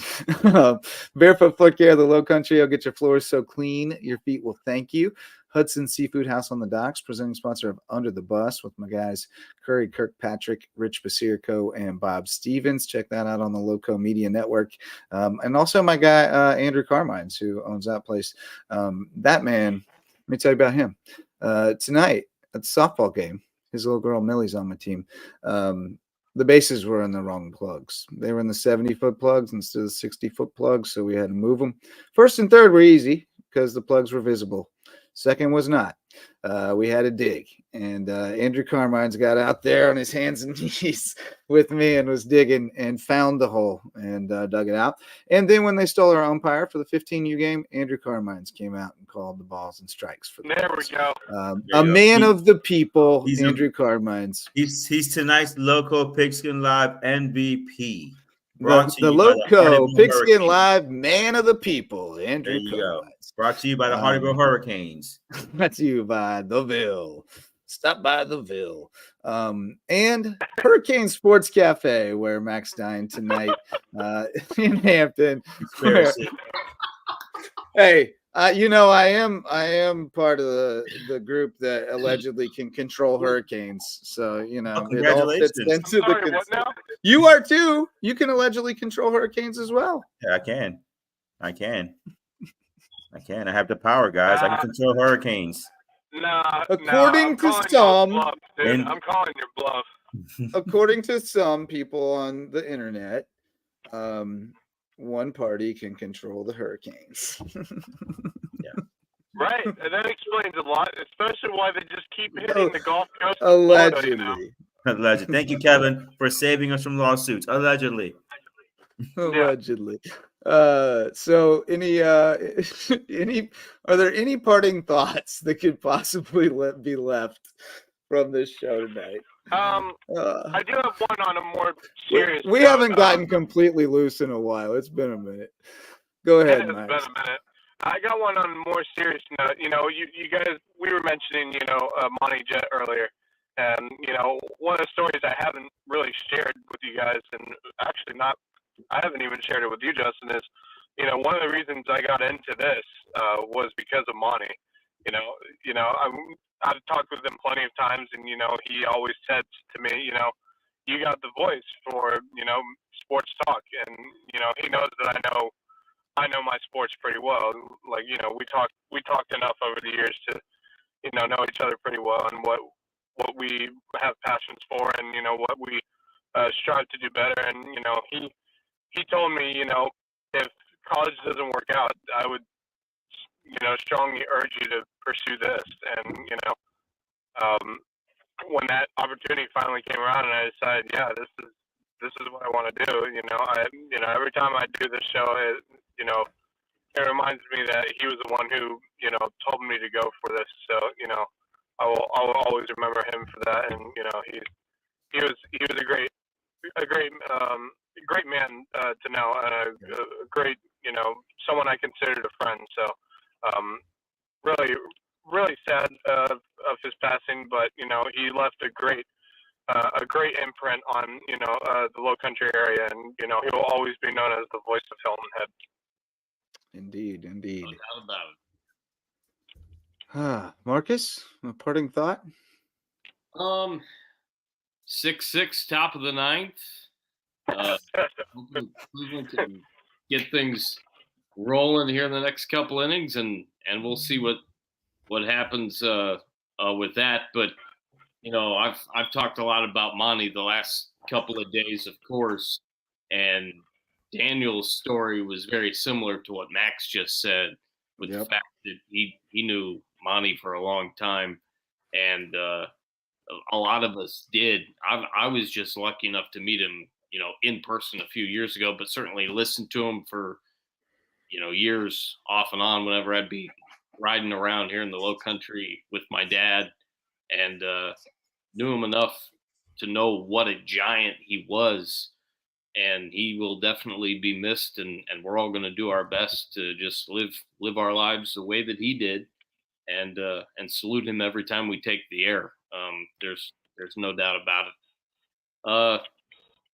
Barefoot Foot Care, the Low Country. I'll get your floors so clean your feet will thank you. Hudson Seafood House on the Docks, presenting sponsor of Under the Bus with my guys Curry Kirkpatrick, Rich Basirko, and Bob Stevens. Check that out on the Loco Media Network. And also my guy, Andrew Carmines, who owns that place. That man, let me tell you about him. Tonight at the softball game, his little girl Millie's on my team. The bases were in the wrong plugs. They were in the 70-foot plugs instead of 60-foot plugs, so we had to move them. First and third were easy because the plugs were visible. Second was not. We had to dig, and Andrew Carmines got out there on his hands and knees with me and was digging and found the hole and dug it out. And then when they stole our umpire for the 15U game, Andrew Carmines came out and called the balls and strikes for the There balls. we go. A man of the people, Andrew Carmines. He's tonight's Loco Pigskin Live MVP. The Loco Pigskin Live Man of the People, Andrew Carmines. Brought to you by the Hardyville Hurricanes. Brought to you by the Ville. Stop by the Ville. And Hurricane Sports Cafe, where Max dined tonight in Hampton. Hey, I am part of the group that allegedly can control hurricanes. So, it all fits into what now? You are too. You can allegedly control hurricanes as well. Yeah, I can. I have the power, guys. I can control hurricanes. According to some, I'm calling your bluff. According to some people on the internet, one party can control the hurricanes. Right, and that explains a lot, especially why they just keep hitting the Gulf Coast. Allegedly. Allegedly. Thank you, Kevin, for saving us from lawsuits. Allegedly. Allegedly. So are there any parting thoughts that could possibly be left from this show tonight? I do have one on a more serious We haven't gotten completely loose in a while. It's been a minute. Go ahead, Mike. It's been a minute. I got one on a more serious note. You guys, we were mentioning, Monty Jet earlier. And, one of the stories I haven't really shared with you guys, and actually I haven't even shared it with you, Justin, is, one of the reasons I got into this was because of Monty. I've talked with him plenty of times, and, he always said to me, you got the voice for, sports talk. And, he knows that I I know my sports pretty well. Like, we talked enough over the years to, know each other pretty well, and what we have passions for, and what we strive to do better. And he told me, if college doesn't work out, I would, strongly urge you to pursue this. And um, when that opportunity finally came around, and I decided, yeah, this is what I want to do. Every time I do this show, it reminds me that he was the one who, told me to go for this. So, I will always remember him for that. And, he was a great man to know, and a great, someone I considered a friend. So, really, really sad of his passing, but, he left a great imprint on, the Low Country area, and, he will always be known as the voice of Hilton Head. Indeed. No doubt about it. Marcus, a parting thought? 6-6, top of the ninth. Cleveland can get things rolling here in the next couple innings, and we'll see what happens with that. But I've talked a lot about Monty the last couple of days, of course, and Daniel's story was very similar to what Max just said, with the fact that he knew Monty for a long time, and a lot of us did. I was just lucky enough to meet him, in person a few years ago, but certainly listened to him for, years off and on whenever I'd be riding around here in the Low Country with my dad, and knew him enough to know what a giant he was. And he will definitely be missed, and we're all going to do our best to just live our lives the way that he did, and salute him every time we take the air. There's no doubt about it.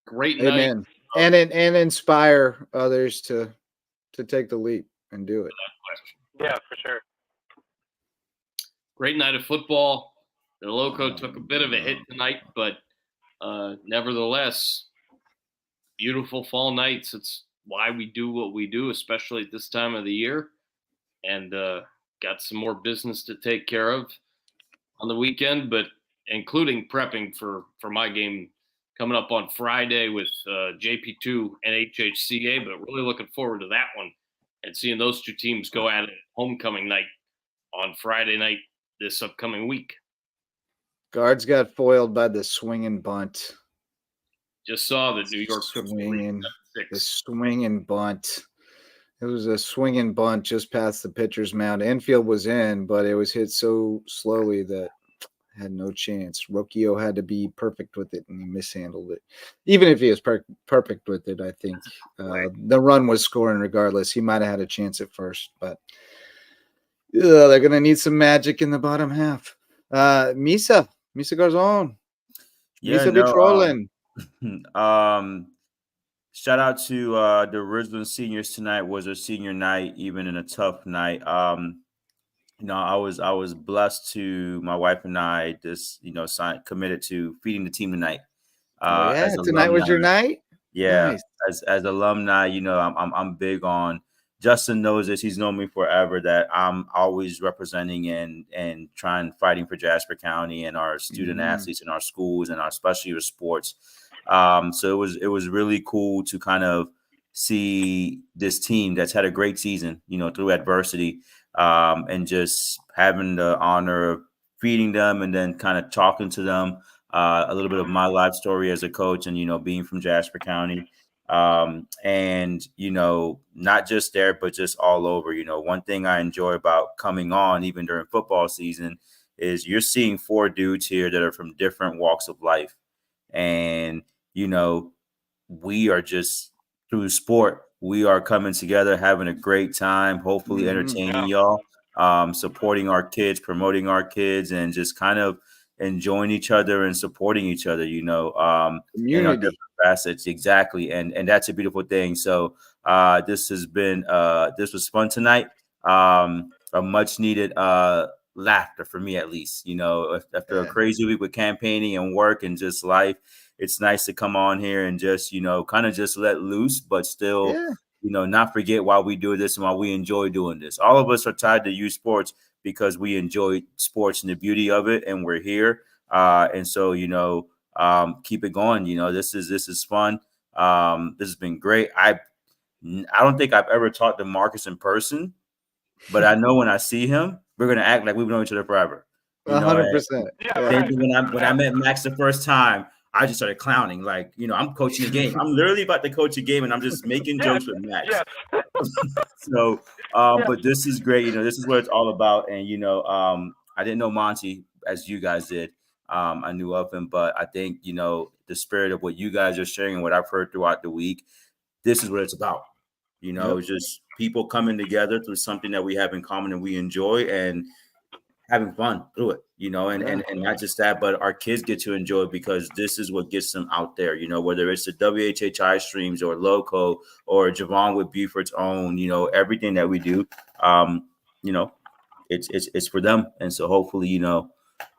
Great night. Amen. And inspire others to take the leap and do it. Yeah, for sure. Great night of football. The Lowco took a bit of a hit tonight, but nevertheless, beautiful fall nights. It's why we do what we do, especially at this time of the year. And got some more business to take care of on the weekend, but including prepping for my game coming up on Friday with JP2 and HHCA, but really looking forward to that one and seeing those two teams go at it homecoming night on Friday night this upcoming week. Guards got foiled by the swinging bunt. Just saw the New York swinging bunt. It was a swinging bunt just past the pitcher's mound. Infield was in, but it was hit so slowly that had no chance. Rocchio had to be perfect with it, and he mishandled it. Even if he was perfect with it, I think the run was scoring regardless. He might have had a chance at first, but they're going to need some magic in the bottom half. Misa Garzon. Misa be trolling. Shout out to the Richland seniors tonight. Was a senior night, even in a tough night. I was blessed to my wife and I committed to feeding the team tonight. Tonight was your night. Yeah, nice. As alumni, I'm big on. Justin knows this. He's known me forever, that I'm always representing and fighting for Jasper County and our student athletes in our schools and our especially with sports. So it was really cool to kind of see this team that's had a great season, through adversity, and just having the honor of feeding them and then kind of talking to them, a little bit of my life story as a coach and, being from Jasper County. And not just there, but just all over. One thing I enjoy about coming on, even during football season, is you're seeing 4 dudes here that are from different walks of life. And, we are just through sport. We are coming together, having a great time, hopefully entertaining y'all, supporting our kids, promoting our kids, and just kind of enjoying each other and supporting each other, community facets. Exactly. And that's a beautiful thing. So this was fun tonight. A much needed laughter for me, at least, after a crazy week with campaigning and work and just life. It's nice to come on here and just, kind of just let loose, but still, not forget why we do this and why we enjoy doing this. All of us are tied to youth sports because we enjoy sports and the beauty of it, and we're here. And so, keep it going. This is fun. This has been great. I don't think I've ever talked to Marcus in person, but I know when I see him, we're gonna act like we've known each other forever. 100%. Yeah. When I met Max the first time, I just started clowning. Like, I'm coaching a game. I'm literally about to coach a game, and I'm just making jokes with Max. Yes. So, but this is great. This is what it's all about. And I didn't know Monty as you guys did. I knew of him, but I think the spirit of what you guys are sharing and what I've heard throughout the week, this is what it's about. It's just people coming together through something that we have in common and we enjoy, and having fun through it, and not just that, but our kids get to enjoy it because this is what gets them out there, whether it's the WHHI streams or Lowco or Javon with Buford's own, everything that we do, it's for them. And so hopefully,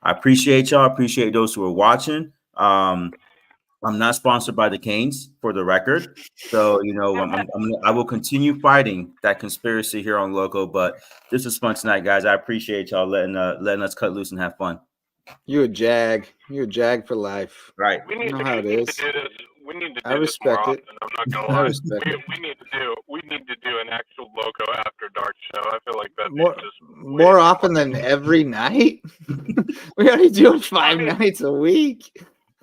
I appreciate y'all. Appreciate those who are watching. I'm not sponsored by the Canes, for the record. So, I will continue fighting that conspiracy here on Lowco. But this was fun tonight, guys. I appreciate y'all letting us cut loose and have fun. You a Jag. You a Jag for life. Right. We need know to, how it we need is. to do this. We need to do I this more respect often. it. I'm not gonna I lie. respect it. We need to do an actual Loco after dark show. I feel like that More often than every night. We already do it 5 nights a week.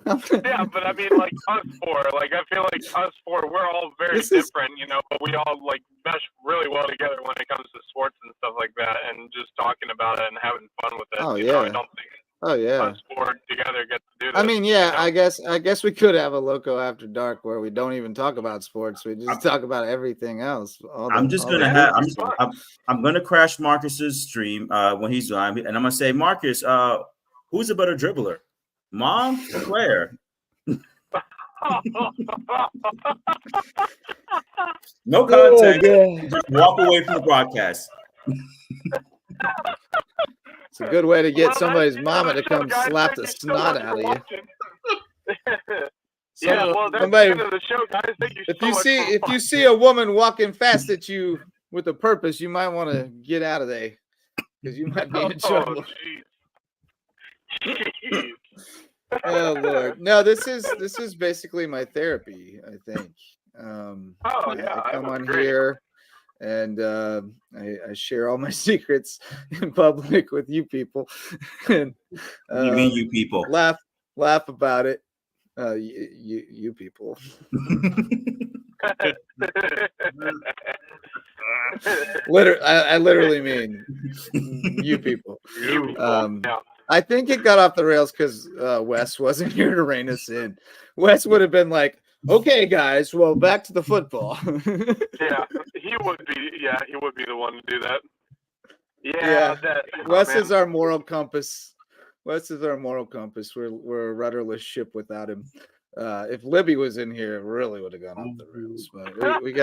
Yeah, but I mean, like us four. Like I feel like us four, we're all very different, but we all like mesh really well together when it comes to sports and stuff like that, and just talking about it and having fun with it. Oh, I yeah. don't think us four together get to do this. I mean, yeah, I guess we could have a Loco after dark where we don't even talk about sports. We just talk about everything else. I'm gonna crash Marcus's stream when he's on, and I'm gonna say, Marcus, who's a better dribbler, Mom or Claire? No context. Just walk away from the broadcast. It's a good way to get somebody's mama to come slap the snot out of you. Yeah, well, that's the end of the show, guys. Thank you so much. If you see a woman walking fast at you with a purpose, you might want to get out of there because you might be in trouble. Jeez. Oh Lord, no! This is basically my therapy. I think. I come on here, and I share all my secrets in public with you people. And What do you mean, you people? Laugh about it. You people. I literally mean you people. I think it got off the rails because Wes wasn't here to rein us in. Wes would have been like, "Okay, guys, well, back to the football." Yeah, he would be. Yeah, he would be the one to do that. Yeah. Wes is our moral compass. Wes is our moral compass. We're a rudderless ship without him. If Libby was in here, it really would have gone off the rails. But we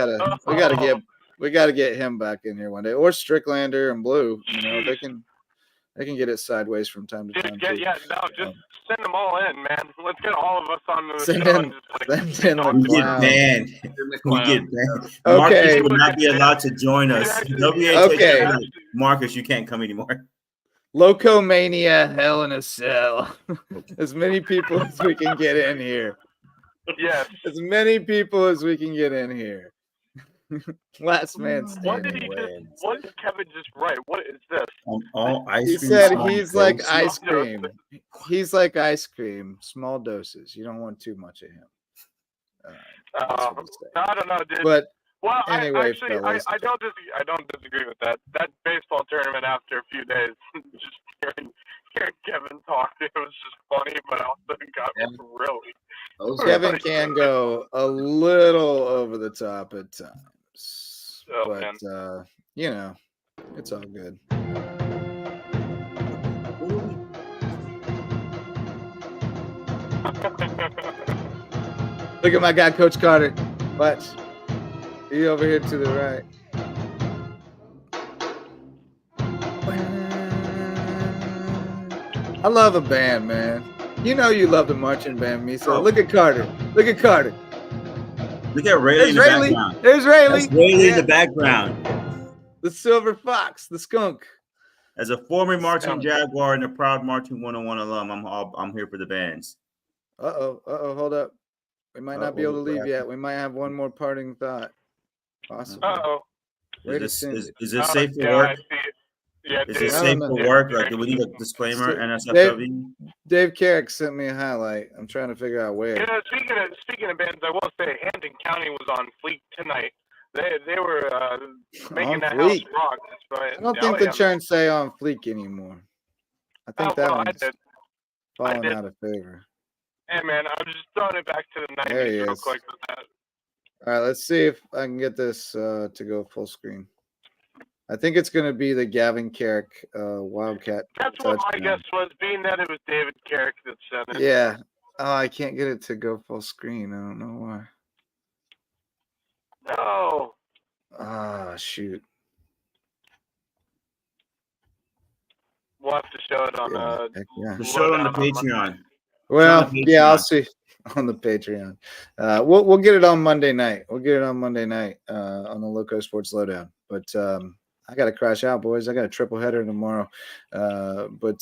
gotta get him back in here one day, or Stricklander and Blue. They can get it sideways from time to time. Just send them all in, man. Let's get all of us on the Send show. in, We get banned. We get banned. Okay. Marcus will not be allowed to join us. Okay. Marcus, you can't come anymore. Loco Mania, Hell in a Cell. As many people as we can get in here. Yes. As many people as we can get in here. Last man standing. What did Kevin just write? What is this? He said he's like ice cream. He's like ice cream, small doses. You don't want too much of him. I don't know, dude. But well, anyway, I don't disagree with that. That baseball tournament after a few days, just hearing Kevin talk, it was just funny, but also got really. Kevin can go a little over the top at times, but it's all good. Look at my guy, Coach Carter. Watch. He over here to the right. I love a band, man. You know you love the marching band, Misa. Look at Carter. Look at Carter. Look at Rayleigh in the Rayleigh. background. There's Rayleigh. That's Rayleigh in Yeah. the background. The silver fox, the skunk. As a former marching Skunk. Jaguar and a proud marching 101 alum, I'm here for the bands. Hold up. We might not be able to What leave happened? yet. We might have one more parting thought. Possibly. Uh-oh. Way to Is send this it. is this safe for Yeah, work? I see it. Yeah, Is Dave- this I safe don't for know. work? Like, do we need a disclaimer? NSFW. Dave Carrick sent me a highlight. I'm trying to figure out where. You know, speaking of bands, I will say Hampton County was on fleek tonight. They were making On that fleek. house rock. But I don't think the churns say on fleek anymore. I think that I one's did. falling did. out of favor. Hey man, I'm just throwing it back to the There he 90s real is. quick with that. All right, let's see if I can get this to go full screen. I think it's going to be the Gavin Carrick Wildcat. That's what my touchdown. guess was, being that it was David Carrick that said it. Yeah. Oh, I can't get it to go full screen. I don't know why. No. Ah, shoot. We'll have to show it on Heck yeah. The show on the Lowdown Patreon. Well, on the yeah, I'll Patreon. see on the Patreon. We'll get it on Monday night. We'll get it on Monday night on the Loco Sports Lowdown. But I got to crash out, boys. I got a triple header tomorrow. But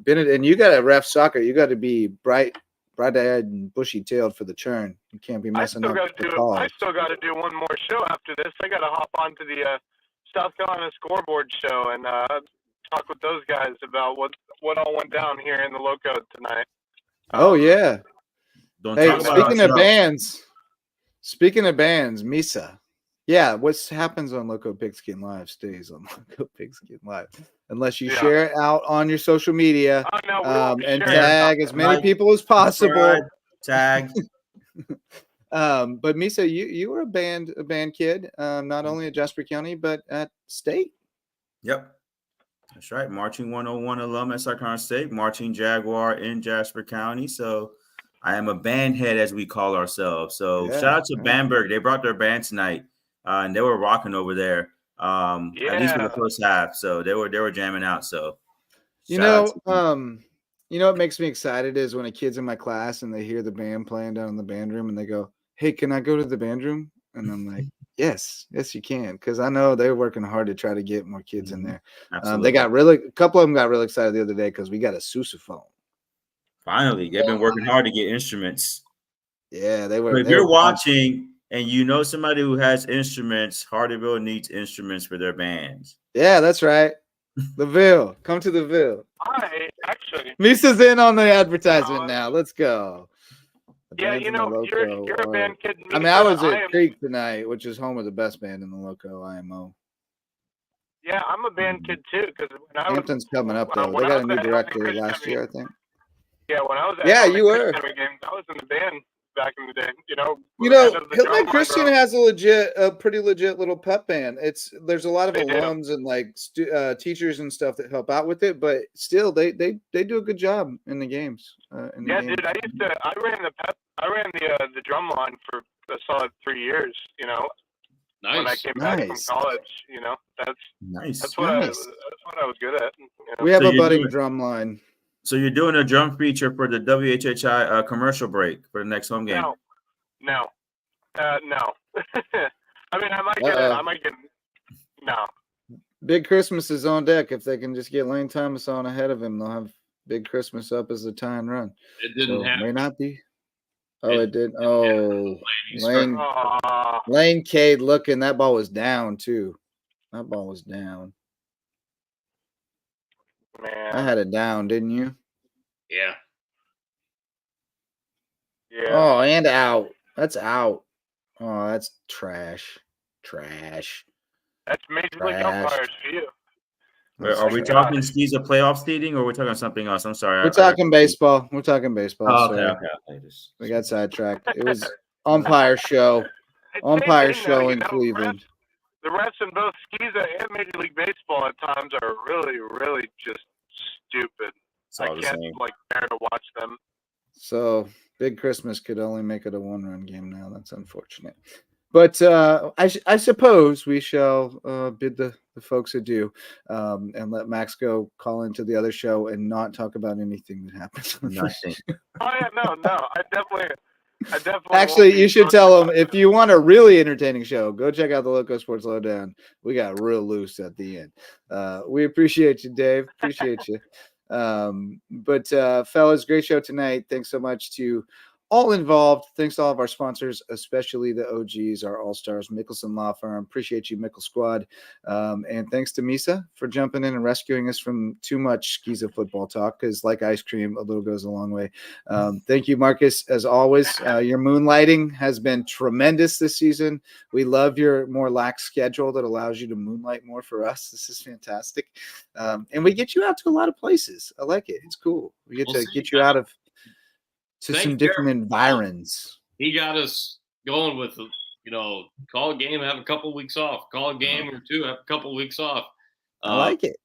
Bennett, and you got to ref soccer. You got to be bright-eyed and bushy-tailed for the churn. You can't be messing up the calls. I still got to do one more show after this. I got to hop onto the South Carolina scoreboard show and talk with those guys about what all went down here in the Loco tonight. Oh yeah. Don't Hey, talk about speaking our of show. bands, Misa. Yeah, what happens on Loco Pigskin Live stays on Loco Pigskin Live, unless you share it out on your social media and tag as many people as possible. Tag. But Misa, you were a band kid, not only at Jasper County but at State. Yep. That's right. Marching 101 alum at South Carolina State, marching Jaguar in Jasper County. So I am a band head, as we call ourselves. So shout out to Bamberg. They brought their band tonight, and they were rocking over there. At least for the first half. So they were jamming out. So you know what makes me excited is when a kid's in my class and they hear the band playing down in the band room and they go, "Hey, can I go to the band room?" And I'm like, Yes, you can, because I know they're working hard to try to get more kids in there. They got a couple of them got really excited the other day because we got a sousaphone. Finally, they've been working hard to get instruments. Yeah, they were. But if you're watching and you know somebody who has instruments, Hardyville needs instruments for their bands. Yeah, that's right. The Ville, come to the Ville. Hi, actually. Misa's in on the advertisement now. Let's go. Yeah, you know, you're a band kid. I mean, I was at Creek tonight, which is home of the best band in the Loco, IMO. Yeah, I'm a band kid too. Because Hampton's coming up though. They got a new director last year, I think. Yeah, when I was at you were. Games, I was in the band back in the day. You know, Hillman Christian has a pretty legit little pep band. There's a lot of alums and like teachers and stuff that help out with it, but still they do a good job in the games. Dude, I ran the drum line for a solid 3 years. You know, nice. When I came back from college, you know, that's what I was good at. You know? We have a budding drum line. So you're doing a drum feature for the WHHI commercial break for the next home game? No. I mean, I might get. No. Big Christmas is on deck. If they can just get Lane Thomas on ahead of him, they'll have Big Christmas up as the tie and run. It didn't happen. May not be. It did. Oh, Lane Cade looking. That ball was down too. That ball was down. Man. I had it down, didn't you? Yeah. Yeah. Oh, and out. That's out. Oh, that's trash. That's Major League umpires for you. Are we talking skis of playoff seeding, or are we talking something else? I'm sorry. We're talking baseball. Oh, okay. We got sidetracked. It was umpire show. Umpire show in Cleveland. The refs in both skis and Major League Baseball at times are really, really just stupid. I can't bear to watch them. So Big Christmas could only make it a one-run game now. That's unfortunate. But I suppose we shall bid the folks adieu and let Max go call into the other show and not talk about anything that happens. Nothing. Oh yeah, no. I definitely. I definitely Actually, won't be you should talking tell them about if you want a really entertaining show, go check out the Loco Sports Lowdown. We got real loose at the end. We appreciate you, Dave. Appreciate you. But fellas, great show tonight. Thanks so much to all involved. Thanks to all of our sponsors, especially the OGs, our all-stars, Mickelson Law Firm. Appreciate you, Mickle Squad. And thanks to Misa for jumping in and rescuing us from too much Schizo football talk, because like ice cream, a little goes a long way. Thank you, Marcus, as always. Your moonlighting has been tremendous this season. We love your more lax schedule that allows you to moonlight more for us. This is fantastic. And we get you out to a lot of places. I like it. It's cool. We get to get you out of to some different environs. He got us going with, call a game, have a couple of weeks off. Call a game or two, have a couple of weeks off. I like it.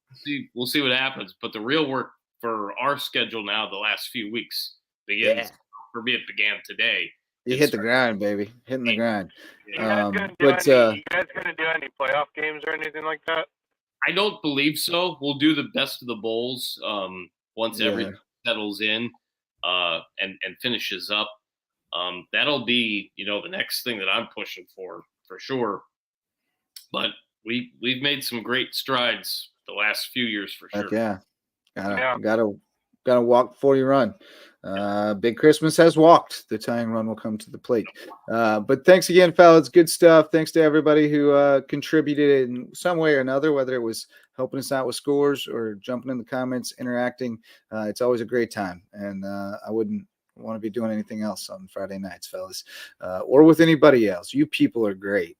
We'll see what happens. But the real work for our schedule now, the last few weeks begins. For me, it began today. You hit the grind, baby. Hitting the grind. You guys gonna do any playoff games or anything like that? I don't believe so. We'll do the best of the bowls once everything settles in and finishes up. That'll be, the next thing that I'm pushing for sure. But we've made some great strides the last few years for sure. Heck yeah. Gotta walk before you run. Big Christmas has walked. The tying run will come to the plate. But thanks again, fellas. Good stuff. Thanks to everybody who contributed in some way or another, whether it was helping us out with scores or jumping in the comments, interacting. It's always a great time. And I wouldn't want to be doing anything else on Friday nights, fellas, or with anybody else. You people are great.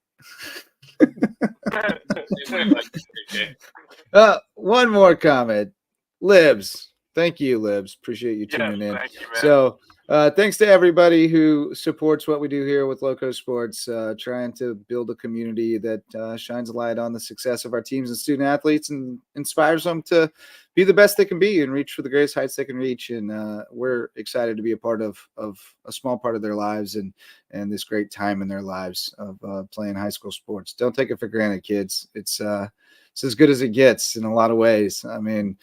One more comment. Libs. Thank you, Libs. Appreciate you tuning in. Thank you, man. So thanks to everybody who supports what we do here with Loco Sports, trying to build a community that shines a light on the success of our teams and student athletes and inspires them to be the best they can be and reach for the greatest heights they can reach. And we're excited to be a part of a small part of their lives and this great time in their lives of playing high school sports. Don't take it for granted, kids. It's as good as it gets in a lot of ways. I mean,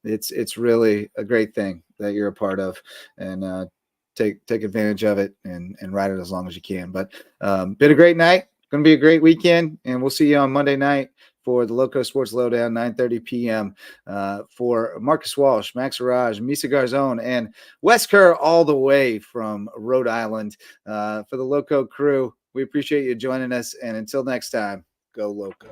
it's really a great thing that you're a part of, and take advantage of it and ride it as long as you can. But been a great night. Going to be a great weekend, and we'll see you on Monday night for the Loco Sports Lowdown, 9:30 p.m. For Marcus Walsh, Max Araj, Misa Garzone, and Wes Kerr all the way from Rhode Island. For the Loco crew, we appreciate you joining us, and until next time, go Loco.